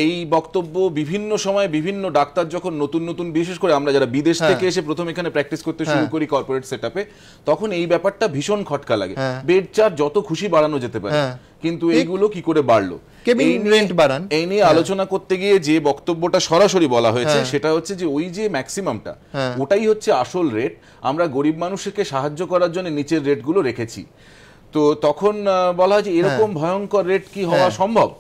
এই বক্তব্য বিভিন্ন সময় বিভিন্ন ডাক্তার যখন নতুন নতুন, বিশেষ করে আমরা যারা বিদেশ থেকে এসে প্রথম এখানে প্র্যাকটিস করতে শুরু করি কর্পোরেট সেটআপে, তখন এই ব্যাপারটা ভীষণ খটকা লাগে। বেড চার্জ যত খুশি বাড়ানো যেতে পারে, কিন্তু এইগুলো কি করে বাড়লো এই নিয়ে আলোচনা করতে গিয়ে যে বক্তব্যটা সরাসরি বলা হয়েছে সেটা হচ্ছে যে ওই যে ম্যাক্সিমামটা, ওটাই হচ্ছে আসল রেট। আমরা গরিব মানুষকে সাহায্য করার জন্য নিচের রেটগুলো রেখেছি। তো তখন বলা হয় যে এরকম ভয়ঙ্কর রেট কি হওয়া সম্ভব?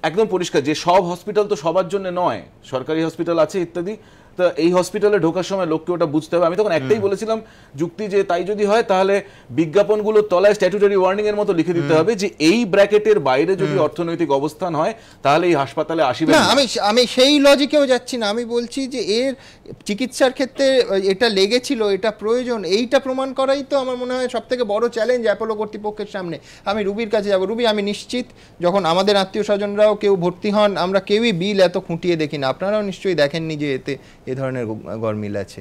একদম পরিষ্কার যে সব হসপিটাল তো সবার জন্য নয়, সরকারি হসপিটাল আছে ইত্যাদি, তো এই হসপিটালে ঢোকার সময় লোককে ওটা বুঝতে হবে। আমি তখন একটাই বলেছিলাম যুক্তি, যে তাই যদি হয় তাহলে বিজ্ঞাপনগুলোর তলায় স্ট্যাটুটরি ওয়ার্নিং এর মতো লিখে দিতে হবে যে এই ব্র্যাকেটের বাইরে যদি অর্থনৈতিক অবস্থান হয় তাহলে এই হাসপাতালে আসিবে না। আমি সেই লজিকেও যাচ্ছি না। আমি বলছি যে এর চিকিৎসার ক্ষেত্রে এটা লেগেছিল, এটা প্রয়োজন, এইটা প্রমাণ করাই তো আমার মনে হয় সব থেকে বড় চ্যালেঞ্জ অ্যাপোলো কর্তৃপক্ষের সামনে। আমি রুবির কাছে যাব। রুবি, আমি নিশ্চিত যখন আমাদের আত্মীয় স্বজনরাও কেউ ভর্তি হন, আমরা কেউই বিল এত খুঁটিয়ে দেখি না। আপনারাও নিশ্চয়ই দেখেননি যে এতে এ ধরনের গরমিল আছে।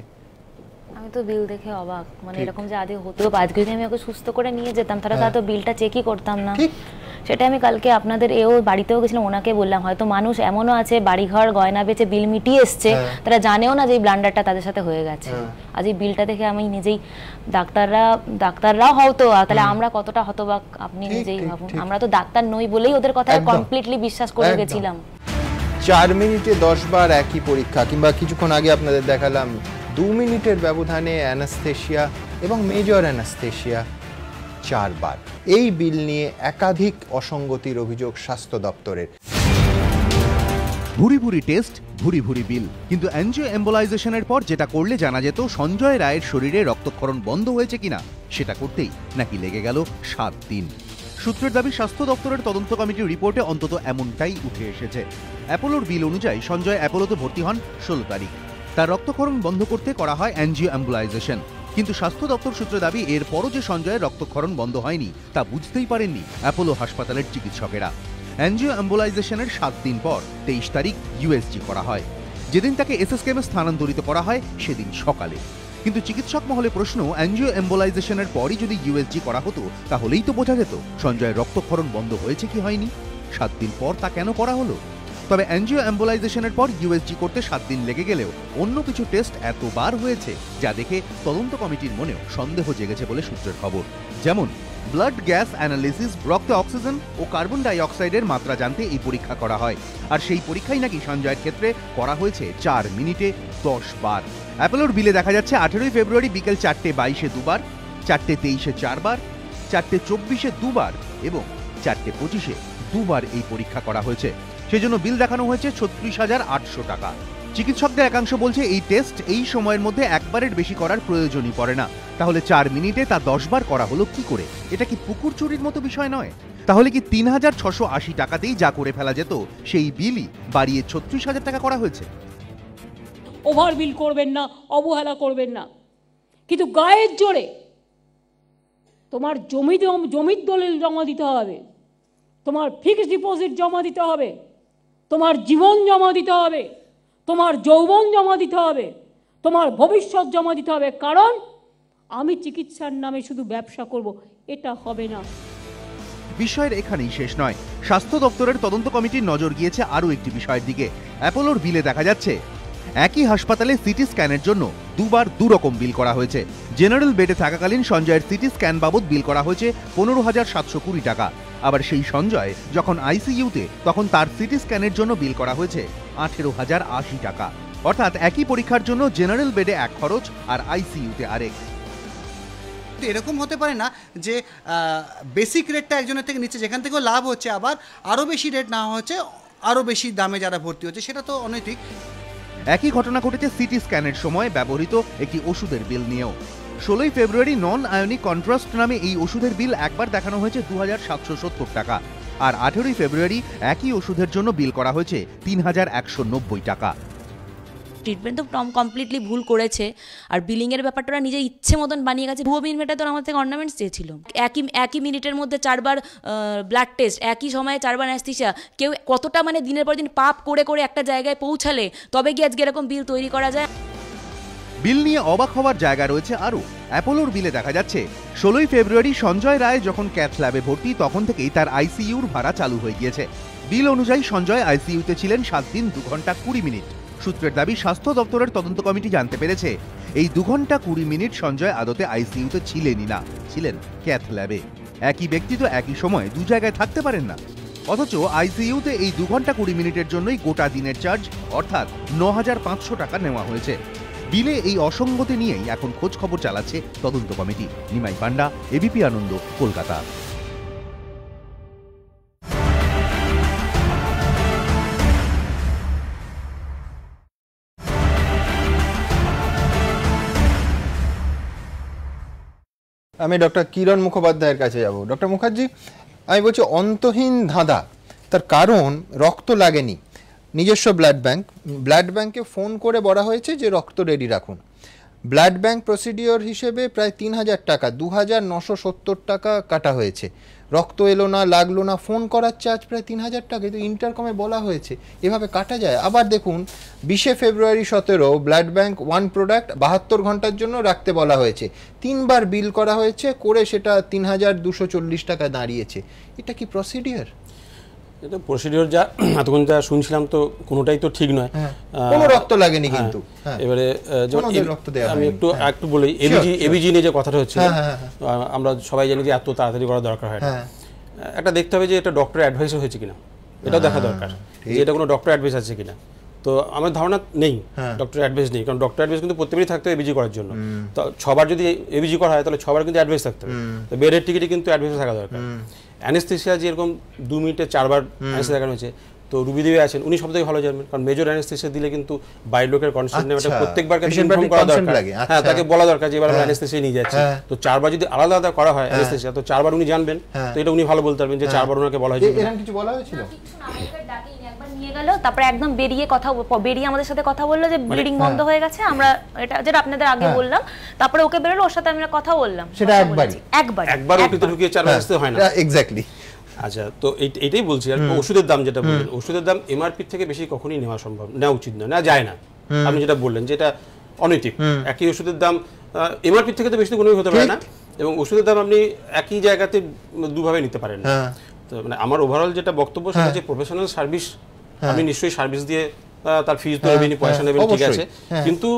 আমি তো বিল দেখে অবাক, মানে এরকম যে আগে হতো, আজকে যদি আমি ওকে সুস্থ করে নিয়ে যেতাম তাহলে তো বিলটা চেকই করতাম না। সেটা আমি কালকে আপনাদের বাড়িতেও গেছিলাম, ওনাকে বললাম হয়তো মানুষ এমনও আছে বাড়িঘর গয়না বেচে বিল মিটিয়ে এসছে, তারা জানেও না যে এই ব্লান্ডারটা তাদের সাথে হয়ে গেছে। আজ এই বিলটা দেখে আমি নিজেই, ডাক্তাররাও হয়তো, তাহলে আমরা কতটা হতবাক আপনি নিজেই ভাবুন। আমরা তো ডাক্তার নই বলেই ওদের কথা কমপ্লিটলি বিশ্বাস করে গেছিলাম। 4 মিনিটে 10 বার একই পরীক্ষা, কিংবা কিছুক্ষণ আগে আপনাদের দেখালাম 2 মিনিটের ব্যবধানে অ্যানাস্থেশিয়া এবং মেজর অ্যানাস্থেশিয়া 4 বার। এই বিল নিয়ে একাধিক অসঙ্গতির অভিযোগ স্বাস্থ্য দপ্তরের। ভুরি ভুরি টেস্ট, ভুরি ভুরি বিল, কিন্তু অ্যাঞ্জিও এম্বোলাইজেশনের পর যেটা করলে জানা যেত সঞ্জয় রায়ের শরীরে রক্তক্ষরণ বন্ধ হয়েছে কিনা, সেটা করতেই নাকি লেগে গেল 7 দিন। সূত্রের দাবি স্বাস্থ্য দপ্তরের তদন্ত কমিটির রিপোর্টে অন্তত এমনটাই উঠে এসেছে। অ্যাপোলোর বিল অনুযায়ী সঞ্জয় অ্যাপোলোতে ভর্তি হন 16 তারিখ। তার রক্তক্ষরণ বন্ধ করতে করা হয় অ্যাঞ্জিও অ্যাম্বুলাইজেশন, কিন্তু স্বাস্থ্য দপ্তর সূত্রে দাবি এরপরও যে সঞ্জয়ের রক্তক্ষরণ বন্ধ হয়নি তা বুঝতেই পারেননি অ্যাপোলো হাসপাতালের চিকিৎসকেরা। অ্যাঞ্জিও অ্যাম্বুলাইজেশনের 7 দিন পর 23 তারিখ ইউএসজি করা হয়। যেদিন তাকে এসএসকেএমে স্থানান্তরিত করা হয় সেদিন সকালে। কিন্তু চিকিৎসক মহলে প্রশ্ন, অ্যাঞ্জিও এম্বোলাইজেশনের পরই যদি ইউএসজি করা হতো তাহলেই তো বোঝা যেত সঞ্জয়ের রক্তক্ষরণ বন্ধ হয়েছে কি হয়নি। 7 দিন পর তা কেন করা হলো? তবে অ্যাঞ্জিও এম্বোলাইজেশনের পর ইউএসজি করতে 7 দিন লেগে গেলেও অন্য কিছু টেস্ট এতবার হয়েছে যা দেখে তদন্ত কমিটির মনেও সন্দেহ জেগেছে বলে সূত্রের খবর। যেমন ব্লাড গ্যাস অ্যানালিসিস, রক্তে অক্সিজেন ও কার্বন ডাই অক্সাইডের মাত্রা জানতে এই পরীক্ষা করা হয়। আর সেই পরীক্ষাই নাকি সঞ্জয়ের ক্ষেত্রে করা হয়েছে 4 মিনিটে 10 বার। অ্যাপোলোর বিলে দেখা যাচ্ছে 18 ফেব্রুয়ারি বিকেল 4:22-এ 2 বার, 4:23-এ 4 বার, 4:24-এ 2 বার এবং 4:25-এ 2 বার এই পরীক্ষা করা হয়েছে। সেজন্য বিল দেখানো হয়েছে 36,800 টাকা। চিকিৎসকদের একাংশ বলছে এই টেস্ট এই সময়ের মধ্যে একবারের বেশি করার প্রয়োজনই পড়ে না। তাহলে 4 মিনিটে তা 10 বার করা হলো কি করে? এটা কি পুকুর চুরির মতো বিষয় নয়? তাহলে কি 3,680 টাকাতেই যা করে ফেলা যেত সেই বিলই বাড়িয়ে 36,000 টাকা করা হয়েছে? ওভার বিল করবেন না, অবহেলা করবেন না, কিন্তু গায়ের জোরে তোমার জমির দলিল জমা দিতে হবে, তোমার ফিক্সড ডিপোজিট জমা দিতে হবে, তোমার জীবন জমা দিতে হবে, তোমার যৌবন জমা দিতে হবে, তোমার ভবিষ্যৎ জমা দিতে হবে। কারণ আমি চিকিৎসার নামে শুধু ব্যবসা করব, এটা হবে না। বিষয়ের এখানেই শেষ নয়। স্বাস্থ্য দপ্তরের তদন্ত কমিটির নজর গিয়েছে আরও একটি বিষয়ের দিকে। অ্যাপোলোর বিলে দেখা যাচ্ছে একই হাসপাতালে সিটি স্ক্যানের জন্য 2 বার 2 রকম বিল করা হয়েছে। জেনারেল বেডে থাকাকালীন সঞ্জয়ের সিটি স্ক্যান বাবদ বিল করা হয়েছে 15,720 টাকা। আবার সেই সঞ্জয় যখন আইসিইউতে তখন তার সিটি স্ক্যানের জন্য বিল করা হয়েছে 18,080 টাকা। অর্থাৎ একই পরীক্ষার জন্য জেনারেল বেডে এক খরচ আর আইসিইউতে আরেক। এরকম হতে পারে না যে বেসিক রেটটা একজনের থেকে নিচ্ছে, যেখান থেকেও লাভ হচ্ছে, আবার আরও বেশি রেট না হচ্ছে, আরও বেশি দামে যারা ভর্তি হচ্ছে, সেটা তো অনৈতিক। একই ঘটনা ঘটেছে সিটি স্ক্যানের সময় ব্যবহৃত একটি ওষুধের বিল নিয়েও। 16 ফেব্রুয়ারি নন আয়নিক কন্ট্রাস্ট নামে এই ওষুধের বিল একবার দেখানো হয়েছে 2,770 টাকা, আর 18 ফেব্রুয়ারি একই ওষুধের জন্য বিল করা হয়েছে 3,190 টাকা। ট্রিটমেন্ট তো কমপ্লিটলি ভুল করেছে, আর বিলিংয়ের ব্যাপারটা ওরা নিজের ইচ্ছে মতন বানিয়ে গেছে। ভুয়ো বিল মেটাতে আমার থেকে অর্নামেন্টস চেয়েছিল। একই মিনিটের মধ্যে 4 বার ব্লাড টেস্ট, একই সময়ে 4 বার অ্যানেস্থেসিয়া। কেউ কতটা মানে দিনের পর দিন পাপ করে করে একটা জায়গায় পৌঁছালে তবে গিয়ে আজকে এরকম বিল তৈরি করা যায়। বিল নিয়ে অবাক হওয়ার জায়গা রয়েছে আরও। অ্যাপোলোর বিলে দেখা যাচ্ছে 16 ফেব্রুয়ারি সঞ্জয় রায় যখন ক্যাথ ল্যাবে ভর্তি তখন থেকেই তার আইসিইউর ভাড়া চালু হয়ে গিয়েছে। বিল অনুযায়ী সঞ্জয় আইসিইউতে ছিলেন 7 দিন 2 ঘন্টা 20 মিনিট। সূত্রের দাবি স্বাস্থ্য দপ্তরের তদন্ত কমিটি জানতে পেরেছে এই 2 ঘন্টা 20 মিনিট সঞ্জয় আদতে আইসিইউতে ছিলেনই না, ছিলেন ক্যাথ ল্যাবে। একই ব্যক্তি তো একই সময় 2 জায়গায় থাকতে পারেন না। অথচ আইসিইউতে এই 2 ঘন্টা 20 মিনিটের জন্যই গোটা দিনের চার্জ অর্থাৎ 9,500 টাকা নেওয়া হয়েছে। বিলে এই অসঙ্গতি নিয়েই এখন খোঁজ খবর চালাচ্ছে তদন্ত কমিটি। নিমাই পান্ডা, এবিপি আনন্দ, কলকাতা। আমি ডক্টর কিরণ মুখোপাধ্যায়ের কাছে যাব। ডক্টর মুখার্জি, আমি বলছি অন্তহীন ধাঁধা, তার কারণ রক্ত লাগেনি, নিজস্ব ব্লাড ব্যাংকে ফোন করে বলা হয়েছে যে রক্ত রেডি রাখুন। ব্লাড ব্যাংক প্রসিডিওর হিসেবে প্রায় 3,000 টাকা, 2,970 টাকা কাটা হয়েছে। রক্ত এলো না, লাগলো না, ফোন করার চার্জ প্রায় 3,000 টাকা, কিন্তু ইন্টারকমে বলা হয়েছে, এভাবে কাটা যায়? আবার দেখুন 20 ফেব্রুয়ারি 17 ব্লাড ব্যাংক 1 প্রোডাক্ট 72 ঘন্টার জন্য রাখতে বলা হয়েছে, 3 বার বিল করা হয়েছে, করে সেটা 3,240 টাকা দাঁড়িয়েছে। এটা কি প্রসিডিওর? এটা প্রসিডিওর যা এতক্ষণ যা শুনছিলাম তো কোনোটাই তো ঠিক নয়। কোনো রক্ত লাগেনি কিন্তু। এবারে আমি একটু বলি, এবিজি নিয়ে যে কথাটা হচ্ছে, আমরা সবাই জানি যে এত তাড়াতাড়ি করা দরকার হয় না। একটা দেখতে হবে যে এটা ডক্টরের অ্যাডভাইস হয়েছে কিনা, এটাও দেখা দরকার যে এটা কোনো ডক্টর অ্যাডভাইস আছে কিনা। তো আমার ধারণা নেই, ডক্টর অ্যাডভাইস নেই, কারণ ডক্টর অ্যাডভাইস কিন্তু প্রত্যেকেরই থাকতে হবে এবিজি করার জন্য। তো 6 বার যদি এবিজি করা হয় তাহলে 6 বার কিন্তু অ্যাডভাইস থাকতে হবে। তো বেডের টিকিটে কিন্তু অ্যাডভাইস থাকা দরকার। অ্যানেস্থেসিয়া যেরকম 2 মিনিটে 4 বার অ্যানেস্থেসিয়া দেখানো হয়েছে, তো তো রুবিদেবী আছেন, উনি সব থেকে ভালো জানবেন, কারণ মেজর অ্যানেস্থেসিয়া দিলে কিন্তু বাইরের লোকের কনসেন্ট নেওয়াটা প্রত্যেকবার ইনফর্ম করা দরকার। হ্যাঁ, তাকে বলা দরকার যে এবার আমরা অ্যানেস্থেসিয়া নিয়ে যাচ্ছি। তো 4 বার যদি আলাদা আলাদা করা হয় অ্যানেস্থেসিয়া, তো 4 বার উনি জানবেন, তো এটা উনি ভালো বলতে পারবেন যে 4 বার ওনাকে বলা হয়েছে। এরকম কিছু বলা হয়েছিল? নিয়ে গেল, তারপরে একদম বেরিয়ে আমাদের সাথে কথা বললো যে ব্লিডিং বন্ধ হয়ে গেছে, আমরা এটা যেটা আপনাদের আগে বললাম, তারপরে ওকে বেরোলো, ওর সাথে আমরা কথা বললাম, সেটা একবার ওটিতে ঢুকিয়ে 4 বার আসতে হয় না। এক্স্যাক্টলি। আচ্ছা, তো এইটাই বলছি। আর ওষুধের দাম যেটা বললেন, ওষুধের দাম এমআরপি থেকে বেশি কখনোই নেওয়া উচিত নয়, নেওয়া যায় না। আপনি যেটা বললেন যেটা অনৈতিক, একই ওষুধের দাম এমআরপি থেকে তো বেশি কোনোই হতে পারে না, এবং ওষুধের দাম আপনি একই জায়গাতে দুভাবে নিতে পারেন না। তো মানে আমার ওভারঅল যেটা বক্তব্য সেটা যে প্রফেশনাল সার্ভিস, আপনি নিশ্চয়ই সার্ভিস দিয়ে তার ফিস তো নেবেন, পয়সা নেবেন, ঠিক আছে, কিন্তু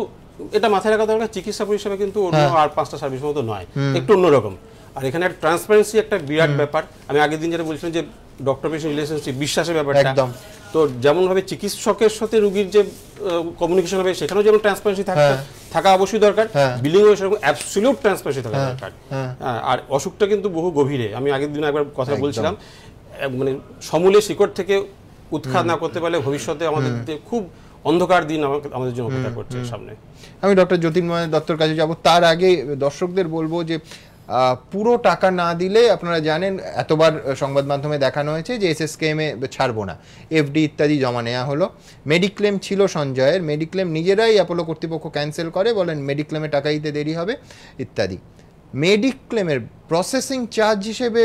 এটা মাথায় রাখা দরকার চিকিৎসা পরিষেবা কিন্তু অন্য আর 5টা সার্ভিসের মতো নয়, একটু অন্যরকম। আর এখানে একটা ট্রান্সপারেন্সি একটা বিরাট ব্যাপার। আমি আগের দিন যেটা বলছিলাম যে ডক্টর পেশেন্ট রিলেশনশিপ, বিশ্বাসের ব্যাপারটা, তো যেমনভাবে চিকিৎসকের সাথে রোগীর যে কমিউনিকেশন হবে সেখানেও যেমন ট্রান্সপারেন্সি থাকা অবশ্যই দরকার, বিলিংও সেরকম অ্যাবসলিউট ট্রান্সপারেন্সি থাকা দরকার। আর অসুখটা কিন্তু বহু গভীরে, আমি আগের দিন একবার কথা বলছিলাম, মানে সমূলে শিকড় থেকে উৎখাত না করতে পারলে ভবিষ্যতে আমাদের খুব অন্ধকার দিন আমাদের জন্য অপেক্ষা করছে সামনে। আমি ডক্টর জ্যোতির্ময় দত্তর কাছে যাব, তার আগে দর্শকদের বলবো যে পুরো টাকা না দিলে, আপনারা জানেন এতবার সংবাদ মাধ্যমে দেখানো হয়েছে যে এসএসকেএম এ ছাড়বো না, এফডি ইত্যাদি জমা নেওয়া হলো, মেডিক্লেম ছিল সঞ্জয়ের, মেডিক্লেম নিজেরাই অ্যাপোলো কর্তৃপক্ষ ক্যান্সেল করে, বলেন মেডিক্লেমে টাকা দিতে দেরি হবে ইত্যাদি। মেডিক্লেমের প্রসেসিং চার্জ হিসেবে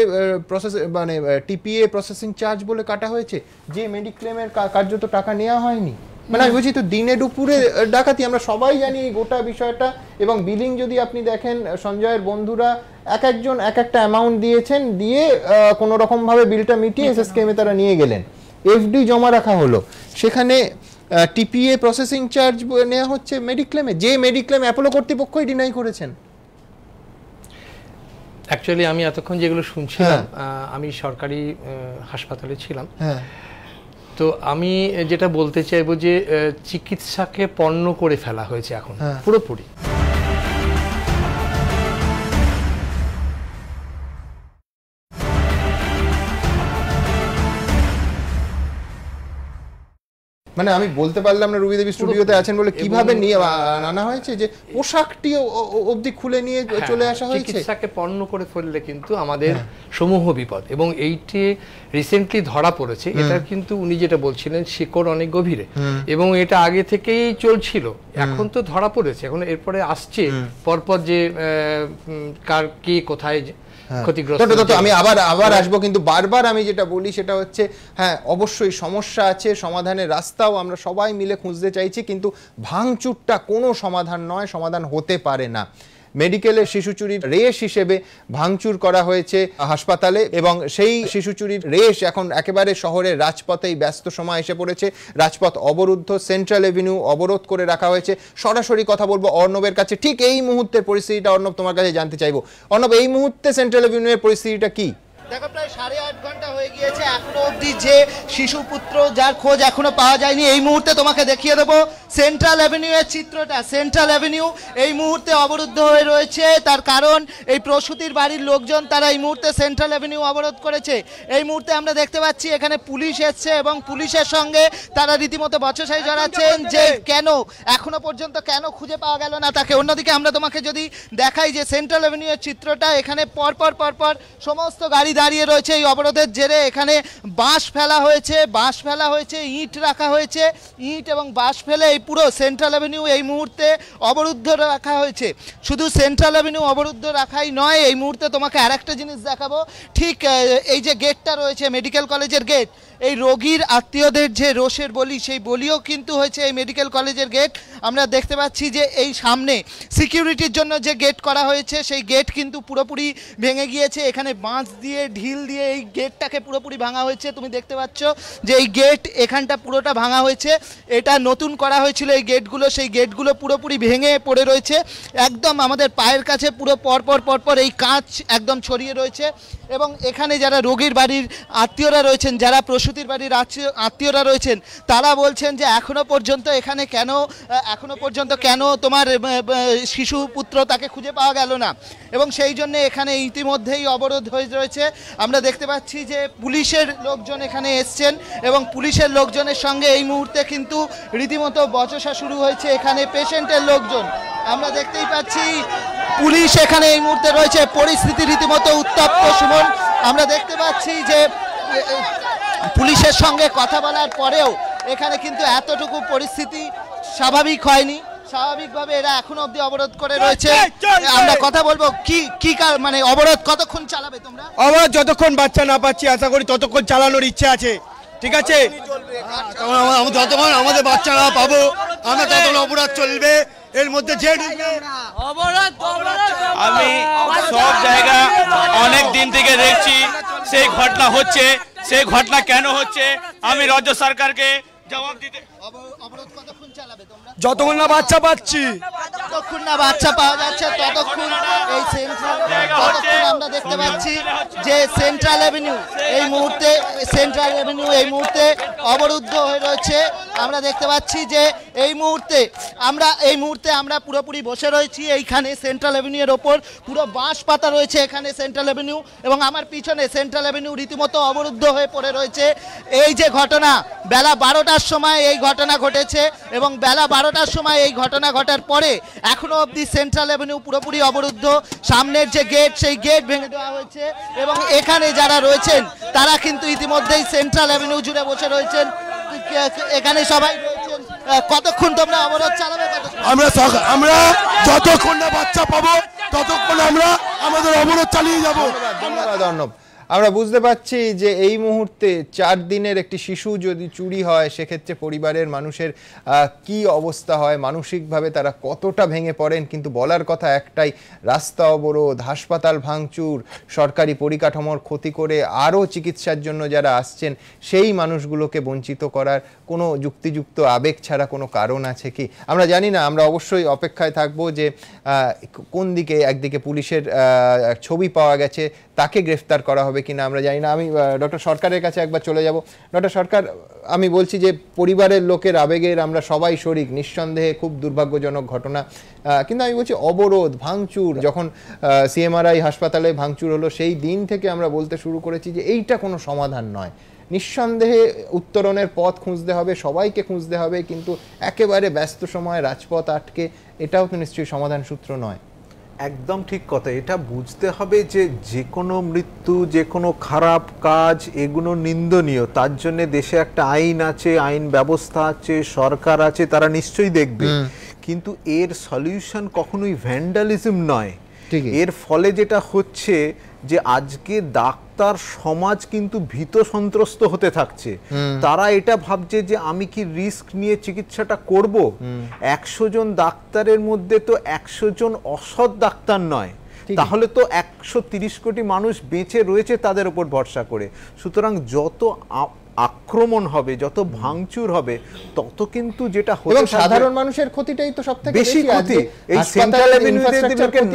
মানে টিপিএ প্রসেসিং চার্জ বলে কাটা হয়েছে, যে মেডিক্লেমের কার্যত টাকা নেওয়া হয়নি। মানে আমি বলছি তো দিনে দুপুরে ডাকাতি, আমরা সবাই জানি এই গোটা বিষয়টা। এবং বিলিং যদি আপনি দেখেন, সঞ্জয়ের বন্ধুরা একজন একটা অ্যামাউন্ট দিয়েছেন, দিয়ে কোনো রকমভাবে বিলটা মিটিয়ে এসএসকেএমে তারা নিয়ে গেলেন, এফডি জমা রাখা হলো, সেখানে টিপিএ প্রসেসিং চার্জ নেওয়া হচ্ছে মেডিক্লেমে, যে মেডিক্লেম অ্যাপোলো কর্তৃপক্ষই ডিনাই করেছেন। অ্যাকচুয়ালি আমি এতক্ষণ যেগুলো শুনছিলাম, আমি সরকারি হাসপাতালে ছিলাম, তো আমি যেটা বলতে চাইবো যে চিকিৎসাকে পণ্য করে ফেলা হয়েছে এখন পুরোপুরি। মানে আমি বলতে পারলাম না, রুবিদেবী স্টুডিওতে আছেন বলে কিভাবে নিয়ে আনা হয়েছে, যে পোশাকটি অবধি খুলে নিয়ে চলে আসা হয়েছে। চিকিৎসাকে পণ্য করে ফেললে কিন্তু আমাদের সমূহ বিপদ, এবং এইটি রিসেন্টলি ধরা পড়েছে। এটা কিন্তু উনি যেটা বলছিলেন শিকড় অনেক গভীরে, এবং এটা আগে থেকেই চলছিল, এখন তো ধরা পড়েছে, এখন এরপরে আসছে পরপর যে কার কে কোথায় ক্ষতিগ্রস্ত। আমি আবার আসবো, কিন্তু বারবার আমি যেটা বলি সেটা হচ্ছে, হ্যাঁ অবশ্যই সমস্যা আছে, সমাধানের রাস্তাও আমরা সবাই মিলে খুঁজতে চাইছি, কিন্তু ভাঙচুরটা কোনো সমাধান নয়, সমাধান হতে পারে না। মেডিকেলে শিশু চুরির রেশ হিসেবে ভাঙচুর করা হয়েছে হাসপাতালে, এবং সেই শিশু চুরির রেশ এখন একেবারে শহরের রাজপথেই ব্যস্ত সময় এসে পড়েছে। রাজপথ অবরুদ্ধ, সেন্ট্রাল এভিনিউ অবরোধ করে রাখা হয়েছে। সরাসরি কথা বলবো অর্ণবের কাছে, ঠিক এই মুহূর্তের পরিস্থিতিটা অর্ণব তোমার কাছে জানতে চাইবো। অর্ণব, এই মুহূর্তে সেন্ট্রাল এভিনিউ এর পরিস্থিতিটা কি? দেখো, প্রায় 8.5 ঘন্টা হয়ে গিয়েছে, এখনো অবধি যে শিশুপুত্র যার খোঁজ এখনো পাওয়া যায়নি। এই মুহূর্তে তোমাকে দেখিয়ে দেবো সেন্ট্রাল অ্যাভিনিউ এর চিত্রটা। সেন্ট্রাল অ্যাভিনিউ এই মুহূর্তে অবরুদ্ধ হয়ে রয়েছে, তার কারণ এই প্রসূতির বাড়ির লোকজন তারা এই মুহূর্তে সেন্ট্রাল অ্যাভিনিউ অবরোধ করেছে। এই মুহূর্তে আমরা দেখতে পাচ্ছি এখানে পুলিশ এসছে, এবং পুলিশের সঙ্গে তারা রীতিমতো বচসাই জড়াচ্ছেন যে কেন এখনো পর্যন্ত কেন খুঁজে পাওয়া গেল না তাকে। অন্যদিকে আমরা তোমাকে যদি দেখাই যে সেন্ট্রাল অ্যাভিনিউ এর চিত্রটা, এখানে পরপর সমস্ত গাড়ি দাঁড়িয়ে রয়েছে এই অবরোধের জেরে। এখানে বাঁশ ফেলা হয়েছে, ইট রাখা হয়েছে, ইট এবং বাঁশ ফেলে এই পুরো সেন্ট্রাল অ্যাভিনিউ এই মুহূর্তে অবরুদ্ধ রাখা হয়েছে। শুধু সেন্ট্রাল অ্যাভিনিউ অবরুদ্ধ রাখাই নয়, এই মুহূর্তে তোমাকে আরেকটা জিনিস দেখাবো। ঠিক এই যে গেটটা রয়েছে মেডিকেল কলেজের গেট, এই রোগীর আত্মীয়দের যে রোষের বলি, সেই বলিও কিন্তু হয়েছে এই মেডিকেল কলেজের গেট। আমরা দেখতে পাচ্ছি যে এই সামনে সিকিউরিটির জন্য যে গেট করা হয়েছে সেই গেট কিন্তু পুরোপুরি ভেঙে গিয়েছে। এখানে বাঁশ দিয়ে ঢিল দিয়ে এই গেটটাকে পুরোপুরি ভাঙা হয়েছে। তুমি দেখতে পাচ্ছ যে এই গেট এখানটা পুরোটা ভাঙা হয়েছে, এটা নতুন করা হয়েছিল এই গেটগুলো, সেই গেটগুলো পুরোপুরি ভেঙে পড়ে রয়েছে। একদম আমাদের পায়ের কাছে পুরো পরপর এই কাঁচ একদম ছড়িয়ে রয়েছে। এবং এখানে যারা রোগীর বাড়ির আত্মীয়রা রয়েছেন, যারা সরস্বতীর বাড়ির আত্মীয়রা রয়েছেন, তারা বলছেন যে এখনো পর্যন্ত কেন তোমার শিশু পুত্র তাকে খুঁজে পাওয়া গেল না, এবং সেই জন্য এখানে ইতিমধ্যেই অবরোধ হয়ে রয়েছে। আমরা দেখতে পাচ্ছি যে পুলিশের লোকজন এখানে এসছেন এবং পুলিশের লোকজনের সঙ্গে এই মুহূর্তে কিন্তু রীতিমতো বচসা শুরু হয়েছে এখানে পেশেন্টের লোকজন। আমরা দেখতেই পাচ্ছি পুলিশ এখানে এই মুহূর্তে রয়েছে, পরিস্থিতি রীতিমতো উত্তপ্ত। সুমন, আমরা দেখতে পাচ্ছি যে পুলিশের সঙ্গে কথা বলার পরেও এখানে কিন্তু এতটুকু পরিস্থিতি স্বাভাবিক হয়নি। স্বাভাবিকভাবে এরা এখনো অবধি অবরোধ করে রয়েছে। আমরা কথা বলবো কি মানে অবরোধ কতক্ষণ চালাবে তোমরা? অবরোধ যতক্ষণ বাচ্চা না পাচ্ছি আশা করি ততক্ষণ চালানোর ইচ্ছা আছে, ঠিক আছে? যতক্ষণ আমাদের বাচ্চা না পাবো আমরা ততক্ষণ অবরোধ চলবে। এর মধ্যে যে আমি সব জায়গা অনেক দিন থেকে দেখছি সেই ঘটনা হচ্ছে, সেই ঘটনা কেন হচ্ছে আমি রাজ্য সরকারকে জবাব দিতে। যতক্ষণ না বাচ্চা পাচ্ছি, যতক্ষণ না বাচ্চা পাওয়া যাচ্ছে ততক্ষণ এই সেন্ট্রাল আমরা দেখতে পাচ্ছি যে সেন্ট্রাল এভিনিউ এই মুহূর্তে অবরুদ্ধ হয়ে রয়েছে। আমরা দেখতে পাচ্ছি যে এই মুহূর্তে আমরা পুরোপুরি বসে রয়েছি এইখানে সেন্ট্রাল এভিনিউর ওপর। পুরো বাঁশ পাতা রয়েছে এখানে সেন্ট্রাল এভিনিউ, এবং আমার পিছনে সেন্ট্রাল এভিনিউ রীতিমতো অবরুদ্ধ হয়ে পড়ে রয়েছে। এই যে ঘটনা বেলা 12টার সময় এই ঘটনা ঘটেছে, এবং বেলা 12টার সময় এই ঘটনা ঘটার পরে এখনো অবধি সেন্ট্রাল এভিনিউ পুরোপুরি অবরুদ্ধ। সামনের যে গেট সেই গেট ভেঙে দেওয়া হয়েছে, এবং এখানে যারা রয়েছেন তারা কিন্তু ইতিমধ্যেই সেন্ট্রাল এভিনিউ জুড়ে বসে রয়েছেন। এখানে সবাই রয়েছেন। কতক্ষণ তোমরা অবরোধ চালাবে? আমরা যতক্ষণ না বাচ্চা পাবো ততক্ষণ আমরা আমাদের অবরোধ চালিয়ে যাবো। ধন্যবাদ অর্ণব। আমরা বুঝতে পারছি যে এই মুহূর্তে 4 দিনের একটি শিশু যদি চুরি হয় সেক্ষেত্রে পরিবারের মানুষের কি অবস্থা হয়, মানসিকভাবে তারা কতটা ভেঙে পড়েন। কিন্তু বলার কথা একটাই, রাস্তা অবরোধ, হাসপাতাল ভাঙচুর, সরকারি পরিকাঠামোর ক্ষতি করে আরও চিকিৎসার জন্য যারা আসছেন সেই মানুষগুলোকে বঞ্চিত করার কোনো যুক্তিযুক্ত আবেগ ছাড়া কোনো কারণ আছে কি? আমরা জানি না। আমরা অবশ্যই অপেক্ষায় থাকবো যে কোন দিকে, একদিকে পুলিশের ছবি পাওয়া গেছে, তাকে গ্রেফতার করা হবে কিনা আমরা জানি না। আমি ডক্টর সরকারের কাছে একবার চলে যাব। ডক্টর সরকার, আমি বলছি যে পরিবারের লোকের আবেগের আমরা সবাই শরিক, নিঃসন্দেহে খুব দুর্ভাগ্যজনক ঘটনা, কিন্তু আমি বলছি অবরোধ, ভাঙচুর, যখন সিএমআরআই হাসপাতালে ভাঙচুর হলো সেই দিন থেকে আমরা বলতে শুরু করেছি যে এইটা কোনো সমাধান নয়। নিঃসন্দেহে উত্তরণের পথ খুঁজতে হবে, সবাইকে খুঁজতে হবে, কিন্তু একেবারে ব্যস্ত সময় রাজপথ আটকে এটাও তো নিশ্চয়ই সমাধান সূত্র নয়। একদম ঠিক কথা। এটা বুঝতে হবে যে যে কোনো মৃত্যু, যে কোনো খারাপ কাজ এগুলো নিন্দনীয়। তার জন্য দেশে একটা আইন আছে, আইন ব্যবস্থা আছে, সরকার আছে, তারা নিশ্চয়ই দেখবে। কিন্তু এর সলিউশন কখনোই ভ্যান্ডালিজম নয়। এর ফলে যেটা হচ্ছে যে আজকে ডাক্তার সমাজ কিন্তু ভীত সন্ত্রস্ত হতে থাকছে। তারা এটা ভাবছে যে আমি কি রিস্ক নিয়ে চিকিৎসাটা করব? 100 জন ডাক্তারের মধ্যে তো 100 জন অসৎ ডাক্তার নয়, তাহলে তো 130 কোটি মানুষ বেঁচে রয়েছে তাদের উপর ভরসা করে। সুতরাং যত আক্রমণ হবে, যত ভাঙচুর হবে, তত কিন্তু যেটা হবে এবং সাধারণ মানুষের ক্ষতিটাই তো সবথেকে বেশি ক্ষতি। এই সেন্ট্রাল এভিনিউতে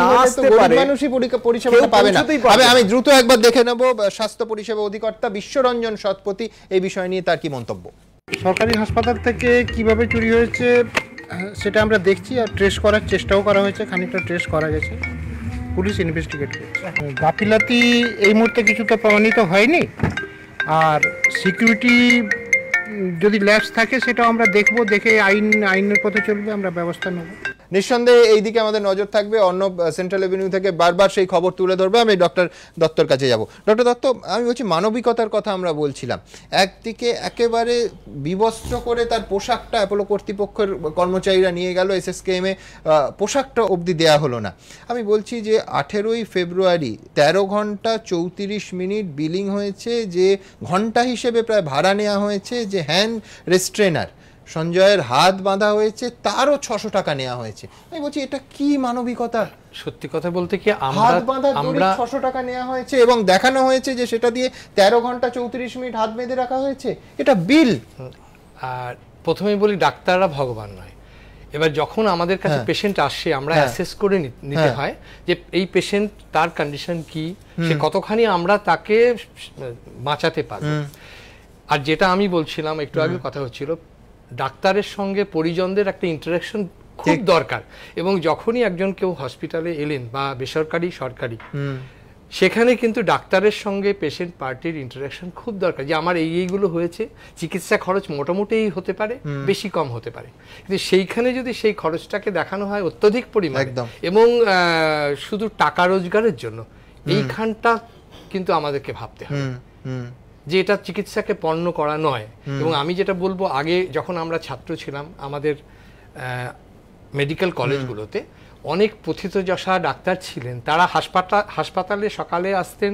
না আসতে পারে মানুষই পরিষেবা পাবে না। আমি দ্রুত একবার দেখে নেব স্বাস্থ্য পরিষেবা অধিকর্তা বিশ্বরঞ্জন শতপথী এই বিষয় নিয়ে তার কি মন্তব্য। সরকারি হাসপাতাল থেকে কিভাবে চুরি হয়েছে সেটা আমরা দেখছি, আর ট্রেস করার চেষ্টাও করা হয়েছে, খানিকটা ট্রেস করা গেছে, পুলিশ ইনভেস্টিগেট করছে। গাফিলাতি এই মুহূর্তে কিছু তো প্রমাণিত হয়নি, আর সিকিউরিটি যদি ল্যাপস থাকে সেটাও আমরা দেখব, দেখে আইনের পথে চলবে, আমরা ব্যবস্থা নেব। নিঃসন্দেহে এই দিকে আমাদের নজর থাকবে। অর্ণব সেন্ট্রাল এভিনিউ থেকে বারবার সেই খবর তুলে ধরবে। আমি ডক্টর দত্তর কাছে যাব। ডক্টর দত্ত, আমি বলছি মানবিকতার কথা আমরা বলছিলাম, একদিকে একেবারে বিবস্ত্র করে তার পোশাকটা অ্যাপোলো কর্তৃপক্ষের কর্মচারীরা নিয়ে গেল, এসএসকেএমে পোশাকটা অবধি দেয়া হলো না। আমি বলছি যে 18ই ফেব্রুয়ারি 13 ঘন্টা 34 মিনিট বিলিং হয়েছে, যে ঘন্টা হিসেবে প্রায় ভাড়া নেওয়া হয়েছে, যে হ্যান্ড রেস্ট্রেনার সঞ্জয়ের হাত বাঁধা হয়েছে তারও 600 টাকা নেওয়া হয়েছে। আমি বলছি এটা কি মানবিকতা? সত্যি কথা বলতে কি হাত বাঁধা 600 টাকা নেওয়া হয়েছে এবং দেখানো হয়েছে যে সেটা দিয়ে 13 ঘন্টা 34 মিনিট হাত বেঁধে রাখা হয়েছে, এটা বিল। আর প্রথমেই বলি ডাক্তাররা ভগবান নয়। এবার যখন আমাদের কাছে পেশেন্ট আসে আমরা অ্যাসেস করে নিতে হয় যে এই পেশেন্ট তার কন্ডিশন কি, সে কতখানি আমরা তাকে বাঁচাতে পারবো। আর যেটা আমি বলছিলাম একটু আগে কথা হচ্ছিল, ডাক্তারের সঙ্গে পরিজনদের একটা ইন্টারাকশন খুব দরকার। এবং যখনই একজন কেউ হসপিটালে এলেন বা বেসরকারি সরকারি, সেখানে কিন্তু ডাক্তারের সঙ্গে পেশেন্ট পার্টির ইন্টারাকশন খুব দরকার, যে আমার এইগুলো হয়েছে, চিকিৎসা খরচ মোটামুটি হতে পারে, বেশি কম হতে পারে, কিন্তু সেইখানে যদি সেই খরচটাকে দেখানো হয় অত্যধিক পরিমাণে এবং শুধু টাকা রোজগারের জন্য, এইখানটা কিন্তু আমাদেরকে ভাবতে হবে যে এটা চিকিৎসাকে পণ্য করা নয়। এবং আমি যেটা বলবো, আগে যখন আমরা ছাত্র ছিলাম আমাদের মেডিকেল কলেজগুলোতে অনেক প্রথিতযশা ডাক্তার ছিলেন, তারা হাসপাতালে সকালে আসতেন,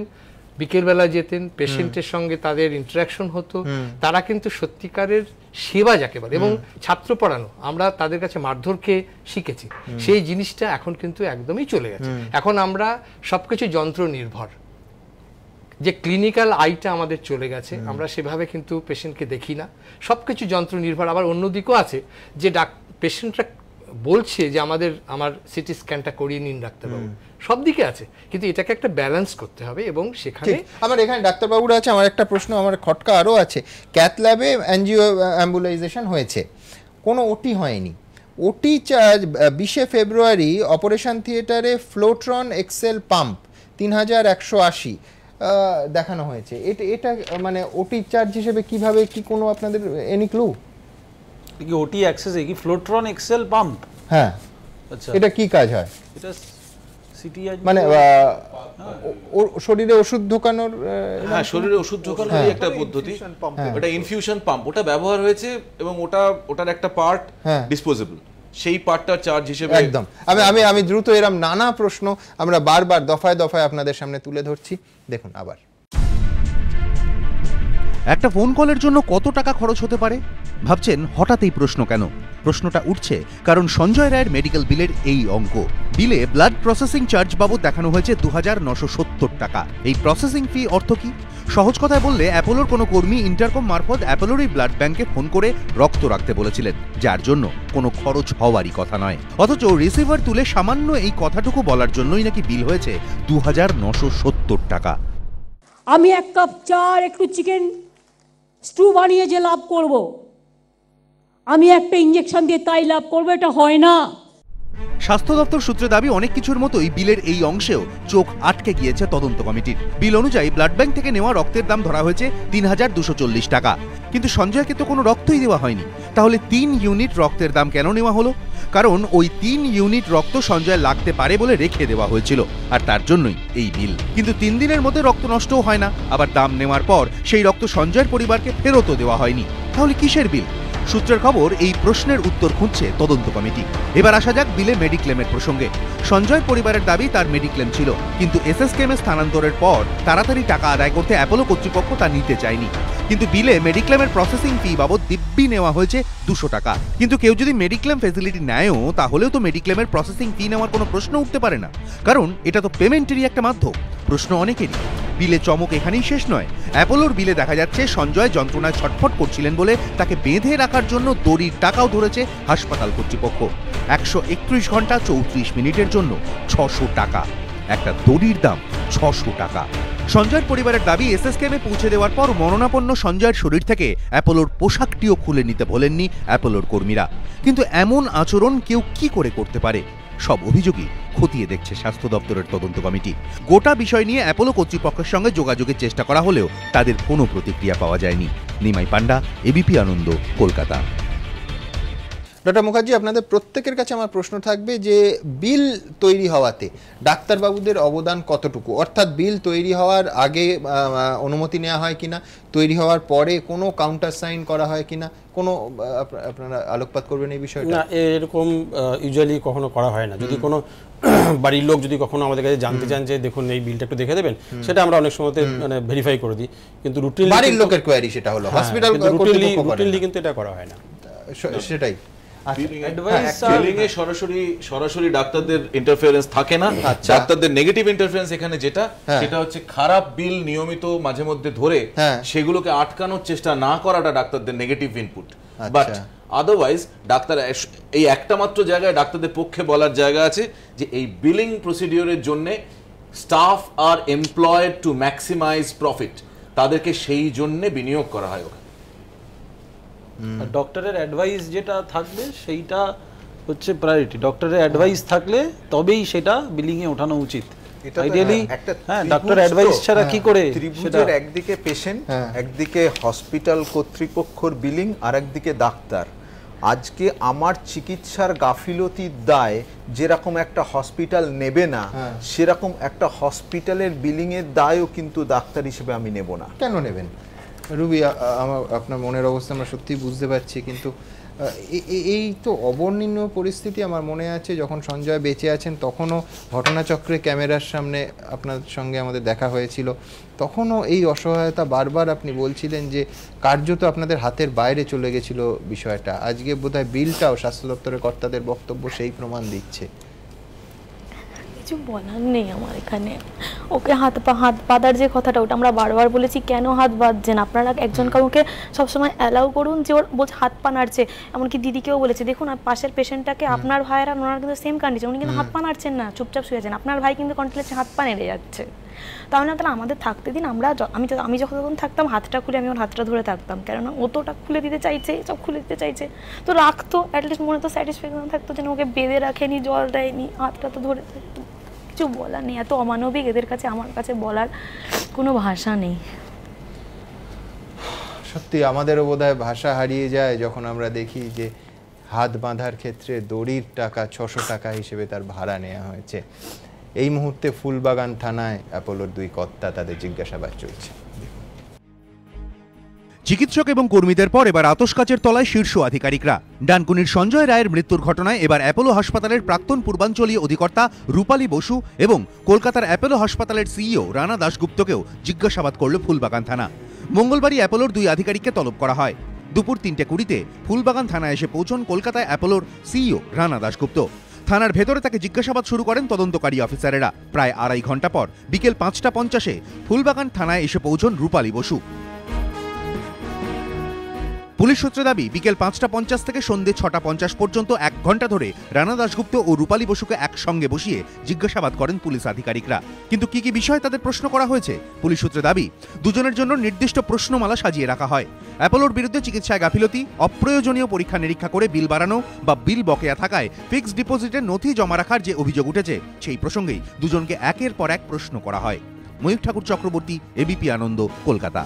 বিকেলবেলা যেতেন, পেশেন্টের সঙ্গে তাদের ইন্টারাকশন হতো, তারা কিন্তু সত্যিকারের সেবা যাকে বলে, এবং ছাত্র পড়ানো, আমরা তাদের কাছে মারধরকে শিখেছি, সেই জিনিসটা এখন কিন্তু একদমই চলে গেছে। এখন আমরা সবকিছু যন্ত্র নির্ভর, যে ক্লিনিক্যাল আইটা আমাদের চলে গেছে, আমরা সেভাবে কিন্তু পেশেন্টকে দেখি না, সবকিছু যন্ত্র নির্ভর। আবার অন্যদিকও আছে যে পেশেন্টরা বলছে যে আমার সিটি স্ক্যানটা করিয়ে নিন ডাক্তারবাবু, সব দিকে আছে, কিন্তু এটাকে একটা ব্যালেন্স করতে হবে। এবং সেখানে আমার এখানে ডাক্তারবাবুরা আছে, আমার একটা প্রশ্ন, আমার খটকা আরও আছে। ক্যাথ ল্যাবে অ্যাঞ্জিও অ্যাম্বুলাইজেশন হয়েছে, কোনো ওটি হয়নি, ওটি 20 ফেব্রুয়ারি অপারেশন থিয়েটারে ফ্লোট্রন এক্সেল পাম্প 3180 দেখানো হয়েছে। এটা মানে ওটি চার্জ হিসেবে কিভাবে, কি কোনো আপনাদের এনি ক্লু? কি ওটি অ্যাক্সেস কি ফ্লোট্রন এক্সেল পাম্প? হ্যাঁ, আচ্ছা, এটা কি কাজ হয়? এটা সিটি মানে শরীরে ওষুধ ঢোকানোর, হ্যাঁ শরীরে ওষুধ ঢোকানোর একটা পদ্ধতি, এটা ইনফিউশন পাম্প, ওটা ব্যবহার হয়েছে এবং ওটার একটা পার্ট ডিসপোজেবল, সেই পার্টটার চার্জ হিসেবে একদম। আমি দ্রুত এরকম নানা প্রশ্ন আমরা বারবার দফায় দফায় আপনাদের সামনে তুলে ধরছি। দেখুন আবার, একটা ফোন কলের জন্য কত টাকা খরচ হতে পারে ভাবছেন? হঠাৎ এই প্রশ্ন কেন? প্রশ্নটা উঠছে কারণ সঞ্জয় রায়ের মেডিকেল বিলের এই অঙ্ক। বিলে ব্লাড প্রসেসিং চার্জ বাবদ দেখানো হয়েছে 2970 টাকা। এই প্রসেসিং ফি অর্থ কি? সহজ কথায় বললে, অ্যাপোলোর কোনো কর্মী ইন্টারকম মারফত অ্যাপোলোরই ব্লাড ব্যাংকে ফোন করে রক্ত রাখতে বলেছিলেন, যার জন্য কোনো খরচ হওয়ারই কথা নয়। অথচ রিসিভার তুলে সামান্য এই কথাটুকু বলার জন্যই নাকি বিল হয়েছে 2970 টাকা। আমি 1 কাপ চা আর একটু চিকেন স্টু বানিয়ে যে লাভ করব, আমি একটা ইঞ্জেকশন দিয়ে তাই লাভ করবো, এটা হয় না। স্বাস্থ্য দপ্তর সূত্রে দাবি, অনেক কিছুর মতোই বিলের এই অংশেও চোখ আটকে গিয়েছে তদন্ত কমিটির। বিল অনুযায়ী ব্লাড ব্যাংক থেকে নেওয়া রক্তের দাম ধরা হয়েছে 3240 টাকা, কিন্তু সঞ্জয়কে তো কোনো রক্তই দেওয়া হয়নি। তাহলে 3 ইউনিট রক্তের দাম কেন নেওয়া হলো? কারণ ওই 3 ইউনিট রক্ত সঞ্জয় লাগতে পারে বলে রেখে দেওয়া হয়েছিল, আর তার জন্যই এই বিল। কিন্তু 3 দিনের মধ্যে রক্ত নষ্টও হয় না, আবার দাম নেওয়ার পর সেই রক্ত সঞ্জয়ের পরিবারকে ফেরতও দেওয়া হয়নি। তাহলে কিসের বিল? সূত্রের খবর, এই প্রশ্নের উত্তর খুঁজছে তদন্ত কমিটি। এবার আসা যাক বিলে মেডিক্লেমের প্রসঙ্গে। সঞ্জয় পরিবারের দাবি তার মেডিক্লেম ছিল, কিন্তু এসএসকেএমে স্থানান্তরের পর তাড়াতাড়ি টাকা আদায় করতে অ্যাপোলো কর্তৃপক্ষ তা নিতে চায়নি। কিন্তু বিলে মেডিক্লেমের প্রসেসিং ফি বাবদ দিব্যি নেওয়া হয়েছে 200 টাকা। কিন্তু কেউ যদি মেডিক্লেম ফ্যাসিলিটি নেয়ও, তাহলেও তো মেডিক্লেমের প্রসেসিং ফি নেওয়ার কোনো প্রশ্ন উঠতে পারে না, কারণ এটা তো পেমেন্টেরই একটা মাধ্যম। প্রশ্ন অনেকেরই। বিলে চমক এখানেই শেষ নয়। অ্যাপোলোর বিলে দেখা যাচ্ছে সঞ্জয় যন্ত্রণায় ছটফট করছিলেন বলে তাকে বেঁধে রাখার জন্য দড়ির টাকাও ধরেছে হাসপাতাল কর্তৃপক্ষ। 131 ঘন্টা 34 মিনিটের জন্য 600 টাকা। একটা দড়ির দাম 600 টাকা। সঞ্জয়ের পরিবারের দাবি, এসএসকেএমে পৌঁছে দেওয়ার পর মরণাপন্ন সঞ্জয়ের শরীর থেকে অ্যাপোলোর পোশাকটিও খুলে নিতে বলেননি অ্যাপোলোর কর্মীরা। কিন্তু এমন আচরণ কেউ কি করে করতে পারে? সব অভিযোগই খতিয়ে দেখছে স্বাস্থ্য দপ্তরের তদন্ত কমিটি। গোটা বিষয় নিয়ে অ্যাপোলো কর্তৃপক্ষের সঙ্গে যোগাযোগের চেষ্টা করা হলেও তাদের কোনো প্রতিক্রিয়া পাওয়া যায়নি। নিমাই পান্ডা, এবিপি আনন্দ, কলকাতা। ডক্টর মুখার্জি, আপনাদের প্রত্যেকের কাছে আমার প্রশ্ন থাকবে যে বিল তৈরি হওয়াতে ডাক্তারবাবুদের অবদান কতটুকু? অর্থাৎ বিল তৈরি হওয়ার আগে অনুমতি নেওয়া হয় কিনা, তৈরি হওয়ার পরে কোনো কাউন্টার সাইন করা হয় কিনা, কোনো আপনারা আলোকপাত করবেন এই বিষয়টা? না, এরকম ইউজুয়ালি কখনো করা হয় না। যদি কোনো বাড়ির লোক যদি কখনো আমাদের কাছে জানতে চান যে দেখুন এই বিলটা একটু দেখে দেবেন, সেটা আমরা অনেক সময় মানে ভেরিফাই করে দিই। কিন্তু রুটিনলি বাড়ির লোকের কোয়ারি সেটা হলো, হসপিটাল রুটিনলি কিন্তু এটা করা হয় না। সেটাই সরাসরি ডাক্তারদের ইন্টারফারেন্স থাকে না। ডাক্তারদের নেগেটিভ ইন্টারফারেন্স এখানে যেটা, সেটা হচ্ছে খারাপ বিল নিয়মিত মাঝে মধ্যে ধরে সেগুলোকে আটকানোর চেষ্টা না করাটা ডাক্তারদের negative input. But otherwise doctor এই একটা মাত্র জায়গায় ডাক্তারদের পক্ষে বলার জায়গা আছে যে এই বিলিং প্রসিডিওরের জন্য স্টাফ আর এমপ্লয়েড টু ম্যাক্সিমাইজ প্রফিট, তাদেরকে সেই জন্য বিনিয়োগ করা হয় ওখানে। ডক্টরের অ্যাডভাইস যেটা থাকবে সেইটা হচ্ছে প্রায়োরিটি। ডক্টরের অ্যাডভাইস থাকলে তবেই সেটা বিলিং এ ওঠানো উচিত। আইডিয়ালি হ্যাঁ, ডক্টর অ্যাডভাইস ছাড়া কি করে? ত্রিভুজের একদিকে পেশেন্ট, একদিকে হসপিটাল কর্তৃপক্ষর বিলিং, আর একদিকে ডাক্তার। আজকে আমার চিকিৎসার গাফিলতির দায় যেরকম একটা হসপিটাল নেবে না, সেরকম একটা হসপিটালের বিলিং এর দায়ও কিন্তু ডাক্তার হিসেবে আমি নেব না। কেন নেবেন রুবি? আপনার মনের অবস্থা আমরা সত্যি বুঝতে পারছি, কিন্তু এই তো অবর্ণনীয় পরিস্থিতি। আমার মনে আছে যখন সঞ্জয় বেঁচে আছেন তখনও ঘটনাচক্রে ক্যামেরার সামনে আপনার সঙ্গে আমাদের দেখা হয়েছিল, তখনও এই অসহায়তা বারবার আপনি বলছিলেন যে কার্যত আপনাদের হাতের বাইরে চলে গেছিল বিষয়টা। আজকে বোধহয় বিলটাও স্বাস্থ্য দপ্তরের কর্তাদের বক্তব্য সেই প্রমাণ দিচ্ছে। কিছু বলার নেই আমার এখানে। ওকে হাত বাঁধার যে কথাটা, ওটা আমরা বারবার বলেছি, কেন হাত বাঁধছেন আপনারা? একজন কাউকে সবসময় অ্যালাউ করুন যে ওর বলছে হাত পা নাড়ছে। এমনকি দিদিকেও বলেছে, দেখুন পাশের পেশেন্টটাকে আপনার ভাইয়েরা ওনার কিন্তু সেম কন্ডিশন, উনি কিন্তু হাত পা নাড়ছেন না, চুপচাপ শুয়ে আছেন। আপনার ভাই কিন্তু কন্টিনিউয়াসলি হাত পা নেড়ে যাচ্ছে। তাহলে আমাদের থাকতে দিন। আমি যখন থাকতাম হাতটা খুলে আমি ওর হাতটা ধরে থাকতাম, কেননা ও তোটা খুলে দিতে চাইছে, সব খুলে দিতে চাইছে, তো রাখতো, অ্যাটলিস্ট মনে তো স্যাটিসফ্যাকশন থাকতো যেন ওকে বেঁধে রাখেনি, জল দেয়নি, হাতটা তো ধরে থাকতো। কিছু বলার নেই, এত অমানবিক এদের কাছে, আমার কাছে বলার কোনো ভাষা নেই। সত্যি আমাদেরও বোধহয় ভাষা হারিয়ে যায় যখন আমরা দেখি যে হাত বাঁধার ক্ষেত্রে দড়ির টাকা 600 টাকা হিসেবে তার ভাড়া নেওয়া হয়েছে। এই মুহূর্তে ফুলবাগান থানায় অ্যাপোলোর 2 কর্তা, তাদের জিজ্ঞাসাবাদ চলছে। চিকিৎসক এবং কর্মীদের পর এবার আতশকাচের তলায় শীর্ষ আধিকারিকরা। ডানকুনির সঞ্জয় রায়ের মৃত্যুর ঘটনায় এবার অ্যাপোলো হাসপাতালের প্রাক্তন পূর্বাঞ্চলীয় অধিকর্তা রূপালী বসু এবং কলকাতার অ্যাপোলো হাসপাতালের সিইও রানা দাশগুপ্তকেও জিজ্ঞাসাবাদ করল ফুলবাগান থানা। মঙ্গলবারই অ্যাপোলোর 2 আধিকারিককে তলব করা হয়। দুপুর 3:20 ফুলবাগান থানায় এসে পৌঁছন কলকাতায় অ্যাপোলোর সিইও রানা দাশগুপ্ত। থানার ভেতরে তাকে জিজ্ঞাসাবাদ শুরু করেন তদন্তকারী অফিসারেরা। প্রায় 2.5 ঘন্টা পর বিকেল 5:50 ফুলবাগান থানায় এসে পৌঁছন রূপালী বসু। পুলিশ সূত্রে দাবি বিকেল 5:50 থেকে সন্ধ্যে 6:50 পর্যন্ত 1 ঘন্টা ধরে রানা দাশগুপ্ত ও রূপালী বসুকে একসঙ্গে বসিয়ে জিজ্ঞাসাবাদ করেন পুলিশ আধিকারিকরা। কিন্তু কি কি বিষয়ে তাদের প্রশ্ন করা হয়েছে? পুলিশ সূত্রে দাবি দুজনের জন্য নির্দিষ্ট প্রশ্নমালা সাজিয়ে রাখা হয়। অ্যাপোলোর বিরুদ্ধে চিকিৎসায় গাফিলতি, অপ্রয়োজনীয় পরীক্ষা নিরীক্ষা করে বিল বাড়ানো বা বিল বকেয়া থাকায় ফিক্সড ডিপোজিটের নথি জমা রাখার যে অভিযোগ উঠেছে, সেই প্রসঙ্গেই দুজনকে একের পর এক প্রশ্ন করা হয়। ময়ূর ঠাকুর চক্রবর্তী, এবিপি আনন্দ, কলকাতা।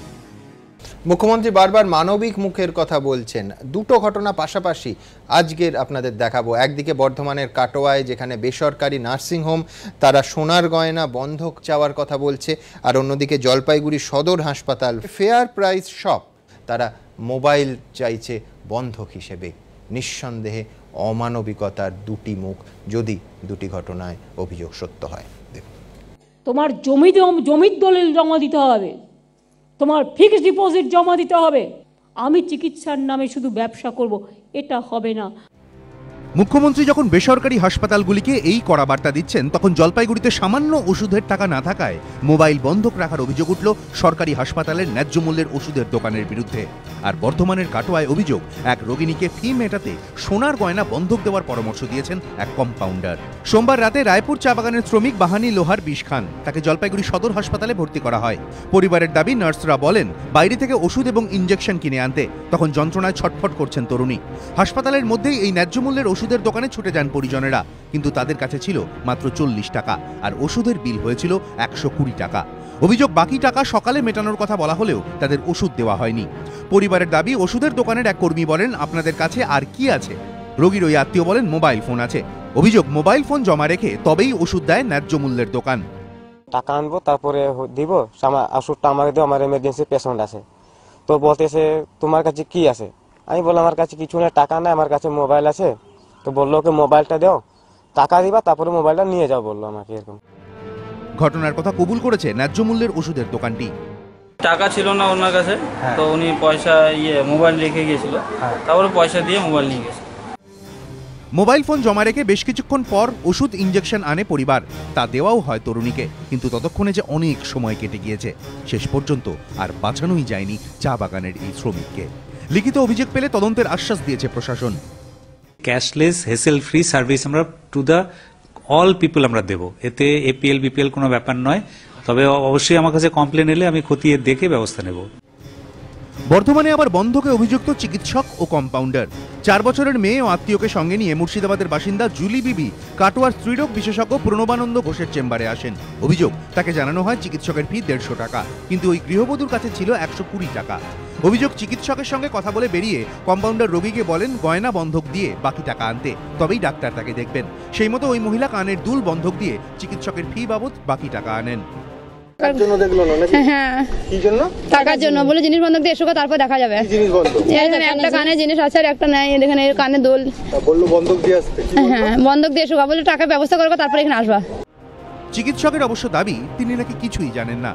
মুখ্যমন্ত্রী বারবার মানবিক মুখের কথা বলছেন। দুটো ঘটনা পাশাপাশি আজকের আপনাদের দেখাবো। একদিকে বর্ধমানের কাটোয়ায়, যেখানে বেসরকারি নার্সিংহোম তারা সোনার গয়না বন্ধক চাওয়ার কথা বলছে, আর অন্যদিকে জলপাইগুড়ি সদর হাসপাতাল ফেয়ার প্রাইস শপ তারা মোবাইল চাইছে বন্ধক হিসেবে। নিঃসন্দেহে অমানবিকতার দুটি মুখ, যদি দুটি ঘটনায় অভিযোগ সত্য হয়। তোমার জমির দলিল জমা দিতে হবে, তোমার ফিক্সড ডিপোজিট জমা দিতে হবে। আমি চিকিৎসার নামে শুধু ব্যবসা করব, এটা হবে না। মুখ্যমন্ত্রী যখন বেসরকারি হাসপাতালগুলিকে এই কড়া বার্তা দিচ্ছেন, তখন জলপাইগুড়িতে সামান্য ওষুধের টাকা না থাকায় মোবাইল বন্ধক রাখার অভিযোগ উঠল সরকারি হাসপাতালের ন্যায্য মূল্যের ওষুধের দোকানের বিরুদ্ধে। আর বর্ধমানের কাটোয়ায় অভিযোগ, এক রোগিণীকে ফি মেটাতে সোনার গয়না বন্ধক দেওয়ার পরামর্শ দিয়েছেন এক কম্পাউন্ডার। সোমবার রাতে রায়পুর চা বাগানের শ্রমিক বাহানি লোহার বিষ খান, তাকে জলপাইগুড়ি সদর হাসপাতালে ভর্তি করা হয়। পরিবারের দাবি, নার্সরা বলেন বাইরে থেকে ওষুধ এবং ইঞ্জেকশন কিনে আনতে, তখন যন্ত্রণায় ছটফট করছেন তরুণী। হাসপাতালের মধ্যেই এই ন্যায্য মূল্যের ওষুধের দোকানে ছুটে যান পরিজনেরা, কিন্তু তাদের কাছে ছিল মাত্র 40 টাকা, আর ওষুধের বিল হয়েছিল 120 টাকা। অভিযোগ, বাকি টাকা সকালে মেটানোর কথা বলা হলেও তাদের ওষুধ দেওয়া হয়নি। পরিবারের দাবি, ওষুধের দোকানের এক কর্মী বলেন, আপনাদের কাছে আর কি আছে? রোগীর ওই আত্মীয় বলেন, মোবাইল ফোন আছে। অভিযোগ, মোবাইল ফোন জমা রেখে তবেই ওষুধ দেয় ন্যায্য মূল্যের দোকান। টাকা আনবো, তারপরে দিব, ওষুধটা আমাকে দিও, আমার এমার্জেন্সি পেশেন্ট আছে। তো বলতেছে, তোমার কাছে কি আছে? আমি বললাম, আমার কাছে কিছু না, টাকা নাই, আমার কাছে মোবাইল আছে। তো বললো, ওকে মোবাইলটা দাও, টাকা দিবা, তারপরে মোবাইলটা নিয়ে যাও, বললো আমাকে এরকম। ঘটনার কথা কবুল করেছে ন্যায্য মূল্যের ওষুধের দোকানটি। টাকা ছিল না ওনার কাছে, তো উনি পয়সা মোবাইল রেখে গিয়েছিল, তারপরে পয়সা দিয়ে মোবাইল নিয়ে গেছে। মোবাইল ফোন জমা রেখে বেশ কিছুক্ষণ পর ওষুধ ইঞ্জেকশন আনে পরিবার, তা দেওয়াও হয় তরুণীকে। কিন্তু ততক্ষণে যে অনেক সময় কেটে গিয়েছে, শেষ পর্যন্ত আর বাঁচানোই যায়নি চা বাগানের এই শ্রমিককে। লিখিত অভিযোগ পেলে তদন্তের আশ্বাস দিয়েছে প্রশাসন। ক্যাশলেস হেসেল ফ্রি সার্ভিস আমরা টু দ্য অল পিপল আমরা দেব, এতে এপিএল বিপিএল কোনো ব্যাপার নয়। তবে অবশ্যই আমার কাছে কমপ্লেন এলে আমি খতিয়ে দেখে ব্যবস্থা নেব। বর্ধমানে আবার বন্ধকে অভিযুক্ত চিকিৎসক ও কম্পাউন্ডার। 4 বছরের মেয়ে ও আত্মীয়কে সঙ্গে নিয়ে মুর্শিদাবাদের বাসিন্দা জুলি বিবি কাটোয়ার স্ত্রীরোগ বিশেষজ্ঞ প্রণবানন্দ ঘোষের চেম্বারে আসেন। অভিযোগ, তাকে জানানো হয় চিকিৎসকের ফি 150 টাকা, কিন্তু ওই গৃহবধূর কাছে ছিল 120 টাকা। অভিযোগ, চিকিৎসকের সঙ্গে কথা বলে বেরিয়ে কম্পাউন্ডার রোগীকে বলেন গয়না বন্ধক দিয়ে বাকি টাকা আনতে, তবেই ডাক্তার তাকে দেখবেন। সেই মতো ওই মহিলা কানের দুল বন্ধক দিয়ে চিকিৎসকের ফি বাবদ বাকি টাকা আনেন। হ্যাঁ, কি জন্য? টাকার জন্য। বলে জিনিস বন্ধক দিয়ে এসো, তারপর দেখা যাবে। একটা কানে জিনিস আছে আর একটা নাই, এখানে কানে দুল বললো বন্ধক দিয়ে আসতে। হ্যাঁ, বন্ধক দিয়ে এসো, বলে টাকার ব্যবস্থা করবো, তারপর এখানে আসবা। চিকিৎসকের অবশ্য দাবি তিনি নাকি কিছুই জানেন না।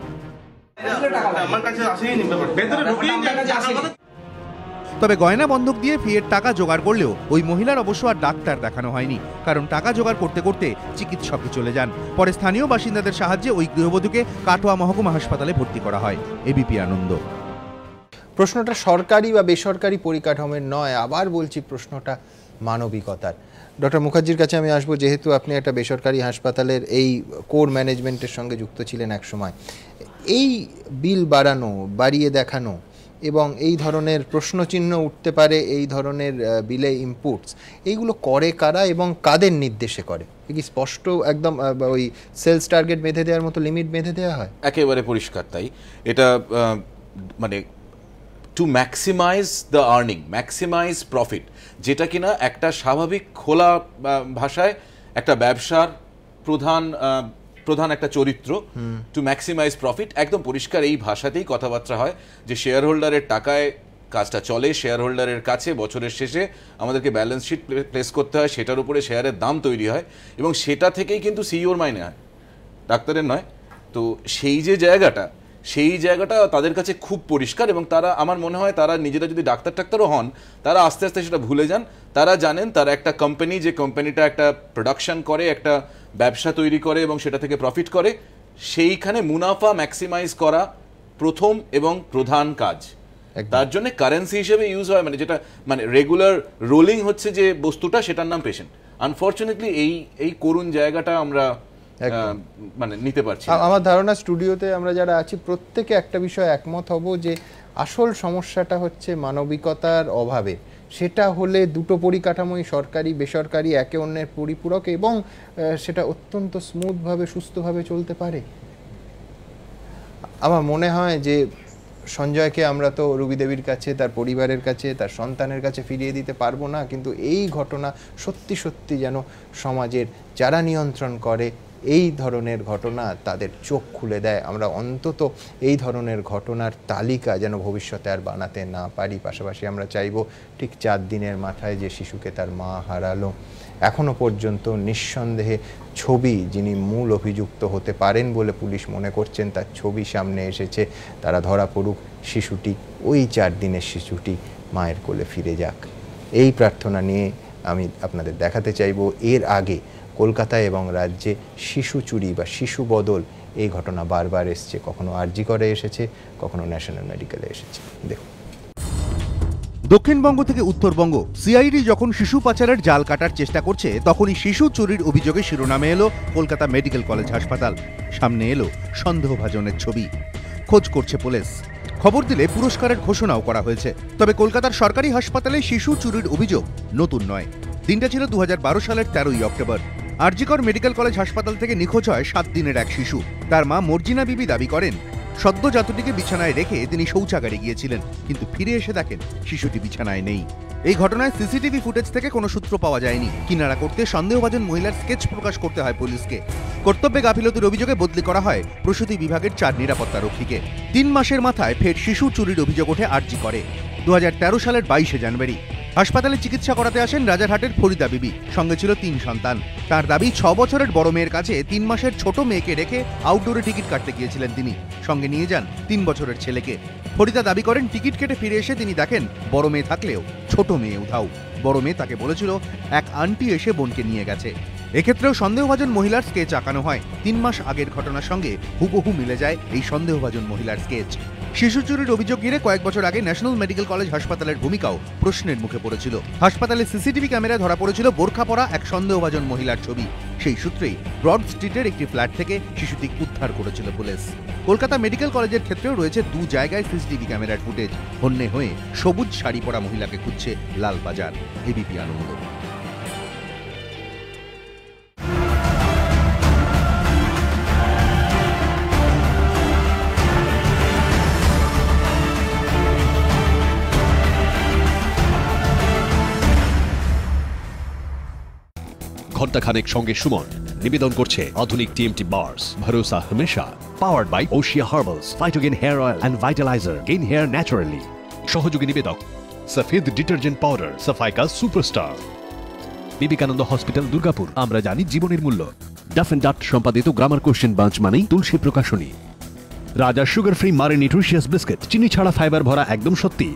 তবে গয়না বন্ধক দিয়ে ফিয়ের টাকা জোগাড় করলেও ওই মহিলার অবশ্য আর ডাক্তার দেখানো হয়নি, কারণ টাকা জোগাড় করতে করতে চিকিৎসকই চলে যান। পরে স্থানীয় বাসিন্দাদের সাহায্যে ওই গৃহবধূকে কাটোয়া মহকুমা হাসপাতালে ভর্তি করা হয়। এবিপি আনন্দ। প্রশ্নটা সরকারি বা বেসরকারি পরিকাঠামোর নয়, আবার বলছি প্রশ্নটা মানবিকতার। ডক্টর মুখার্জির কাছে আমি আসবো, যেহেতু আপনি একটা বেসরকারি হাসপাতালের এই কোর ম্যানেজমেন্টের সঙ্গে যুক্ত ছিলেন এক সময়। এই বিল বাড়ানো, বাড়িয়ে দেখানো এবং এই ধরনের প্রশ্নচিহ্ন উঠতে পারে এই ধরনের বিলে ইনপুটস, এইগুলো করে কারা এবং কাদের নির্দেশে করে? কি স্পষ্ট একদম ওই সেলস টার্গেট বেঁধে দেওয়ার মতো লিমিট বেঁধে দেওয়া হয়? একেবারে পরিষ্কার তাই। এটা মানে to maximize the earning, maximize profit, যেটা কিনা একটা স্বাভাবিক খোলা ভাষায় একটা ব্যবসার প্রধান একটা চরিত্র, টু ম্যাক্সিমাইজ প্রফিট। একদম পরিষ্কার এই ভাষাতেই কথাবার্তা হয় যে শেয়ার হোল্ডারের টাকায় কাজটা চলে, শেয়ার হোল্ডারের কাছে বছরের শেষে আমাদেরকে ব্যালেন্স শিট প্লেস করতে হয়, সেটার উপরে শেয়ারের দাম তৈরি হয় এবং সেটা থেকেই কিন্তু সিইওর মাইনে হয়, ডাক্তারের নয়। তো সেই জায়গাটা তাদের কাছে খুব পরিষ্কার এবং তারা, আমার মনে হয় তারা নিজেরা যদি ডাক্তারও হন, তারা আস্তে আস্তে সেটা ভুলে যান। তারা জানেন তারা একটা কোম্পানি, যে কোম্পানিটা একটা প্রোডাকশন করে, একটা ব্যবসা তৈরি করে এবং সেটা থেকে প্রফিট করে, সেইখানে মুনাফা ম্যাক্সিমাইজ করা প্রথম এবং প্রধান কাজ। তার জন্য কারেন্সি হিসেবে ইউজ হয়, মানে যেটা মানে রেগুলার রোলিং হচ্ছে যে বস্তুটা, সেটার নাম পেশেন্ট। আনফর্চুনেটলি এই করুণ জায়গাটা আমরা মানে নিতে পারছি। আমার ধারণা স্টুডিওতে আমরা যারা আছি প্রত্যেকে একটা বিষয় একমত হব যে আসল সমস্যাটা হচ্ছে মানবিকতার অভাবে। সেটা হলে দুটো পরিকাঠামোই, সরকারি বেসরকারি, একে অন্যের পরিপূরক এবং সেটা অত্যন্ত স্মুথভাবে সুস্থভাবে চলতে পারে। আমার মনে হয় যে সঞ্জয়কে আমরা তো রুবি দেবীর কাছে, তার পরিবারের কাছে, তার সন্তানের কাছে ফিরিয়ে দিতে পারবো না, কিন্তু এই ঘটনা সত্যি সত্যি যেন সমাজের যারা নিয়ন্ত্রণ করে এই ধরনের ঘটনা তাদের চোখ খুলে দেয়। আমরা অন্তত এই ধরনের ঘটনার তালিকা যেন ভবিষ্যতে আর বানাতে না পারি। পাশাপাশি আমরা চাইব ঠিক 4 দিনের মাথায় যে শিশুকে তার মা হারালো, এখনো পর্যন্ত নিঃসন্দেহে ছবি, যিনি মূল অভিযুক্ত হতে পারেন বলে পুলিশ মনে করছেন, তার ছবি সামনে এসেছে, তারা ধরা পড়ুক, শিশুটি, ওই 4 দিনের শিশুটি মায়ের কোলে ফিরে যাক। এই প্রার্থনা নিয়ে আমি আপনাদের দেখাতে চাইব এর আগে কলকাতায় এবং রাজ্যে শিশু চুরি বা শিশু বদল এই ঘটনা বারবার এসছে, কখনো আরজি করে এসেছে, কখনো ন্যাশনাল মেডিকেলে এসেছে। দেখুন, দক্ষিণবঙ্গ থেকে উত্তরবঙ্গ, সিআইডি যখন শিশু পাচারের জাল কাটার চেষ্টা করছে, তখনই শিশু চুরির অভিযোগে শিরোনামে এলো কলকাতা মেডিকেল কলেজ হাসপাতাল। সামনে এলো সন্দেহভাজনের ছবি। খোঁজ করছে পুলিশ। খবর দিলে পুরস্কারের ঘোষণাও করা হয়েছে। তবে কলকাতার সরকারি হাসপাতালে শিশু চুরির অভিযোগ নতুন নয়। দিনটা ছিল 2012 সালের 13ই অক্টোবর। আরজিকর মেডিকেল কলেজ হাসপাতাল থেকে নিখোঁজ হয় 7 দিনের এক শিশু। তার মা মর্জিনা বিবি দাবি করেন, সদ্যজাতটিকে বিছানায় রেখে তিনি শৌচাগারে গিয়েছিলেন, কিন্তু ফিরে এসে দেখেন শিশুটি বিছানায় নেই। এই ঘটনায় সিসিটিভি ফুটেজ থেকে কোনো সূত্র পাওয়া যায়নি। কিনারা করতে সন্দেহভাজন মহিলার স্কেচ প্রকাশ করতে হয় পুলিশকে। কর্তব্যে গাফিলতির অভিযোগে বদলি করা হয় প্রসূতি বিভাগের 4 নিরাপত্তা রক্ষীকে। 3 মাসের মাথায় ফের শিশু চুরির অভিযোগ ওঠে আরজি করে। 2013 সালের 22শে জানুয়ারি হাসপাতালে চিকিৎসা করাতে আসেন রাজারহাটের ফরিদা বিবি। সঙ্গে ছিল 3 সন্তান। তার দাবি 6 বছরের বড় মেয়ের কাছে 3 মাসের ছোট মেয়েকে রেখে আউটডোরে টিকিট কাটতে গিয়েছিলেন তিনি। সঙ্গে নিয়ে যান 3 বছরের ছেলেকে। ফরিদা দাবি করেন, টিকিট কেটে ফিরে এসে তিনি দেখেন বড় মেয়ে থাকলেও ছোট মেয়ে উধাও। বড় মেয়ে তাকে বলেছিল এক আন্টি এসে বোনকে নিয়ে গেছে। এক্ষেত্রেও সন্দেহভাজন মহিলার স্কেচ আঁকানো হয়। 3 মাস আগের ঘটনার সঙ্গে হুবহু মিলে যায় এই সন্দেহভাজন মহিলার স্কেচ। শিশু চুরির অভিযোগ ঘিরে কয়েক বছর আগে ন্যাশনাল মেডিকেল কলেজ হাসপাতালের ভূমিকাও প্রশ্নের মুখে পড়েছিল। হাসপাতালে সিসিটিভি ক্যামেরায় ধরা পড়েছিল বোরখা পরা এক সন্দেহভাজন মহিলার ছবি। সেই সূত্রেই ব্রড স্ট্রিটের একটি ফ্ল্যাট থেকে শিশুটি উদ্ধার করেছিল পুলিশ। কলকাতা মেডিকেল কলেজের ক্ষেত্রেও রয়েছে 2 জায়গায় সিসিটিভি ক্যামেরার ফুটেজ। হন্যে হয়ে সবুজ শাড়ি পরা মহিলাকে খুঁজছে লালবাজার। এবিপি আনন্দ। ঘণ্টাখানেক সঙ্গে সুমন নিবেদন করছে আধুনিক টিএমটি বার্স, ভরসা হমেশা। Powered by Oshea herbals, phytogen hair oil and vitalizer, gain hair naturally. সহযোগী নিবেদক সফেদ ডিটারজেন্ট পাউডার, সাফাইকা সুপারস্টার। বিবেকানন্দ হসপিটাল, দুর্গাপুর। আমরা জানি জীবনের মূল্য। ডাফ এন্ড ডাট সম্পাদিত গ্রামার কোশ্চেন বাঞ্চ মানেই তুলসী প্রকাশনী। রাজা সুগার ফ্রি মারে নিউট্রিশিয়াস বিস্কিট, চিনি ছাড়া ফাইবার ভরা, একদম সত্যি।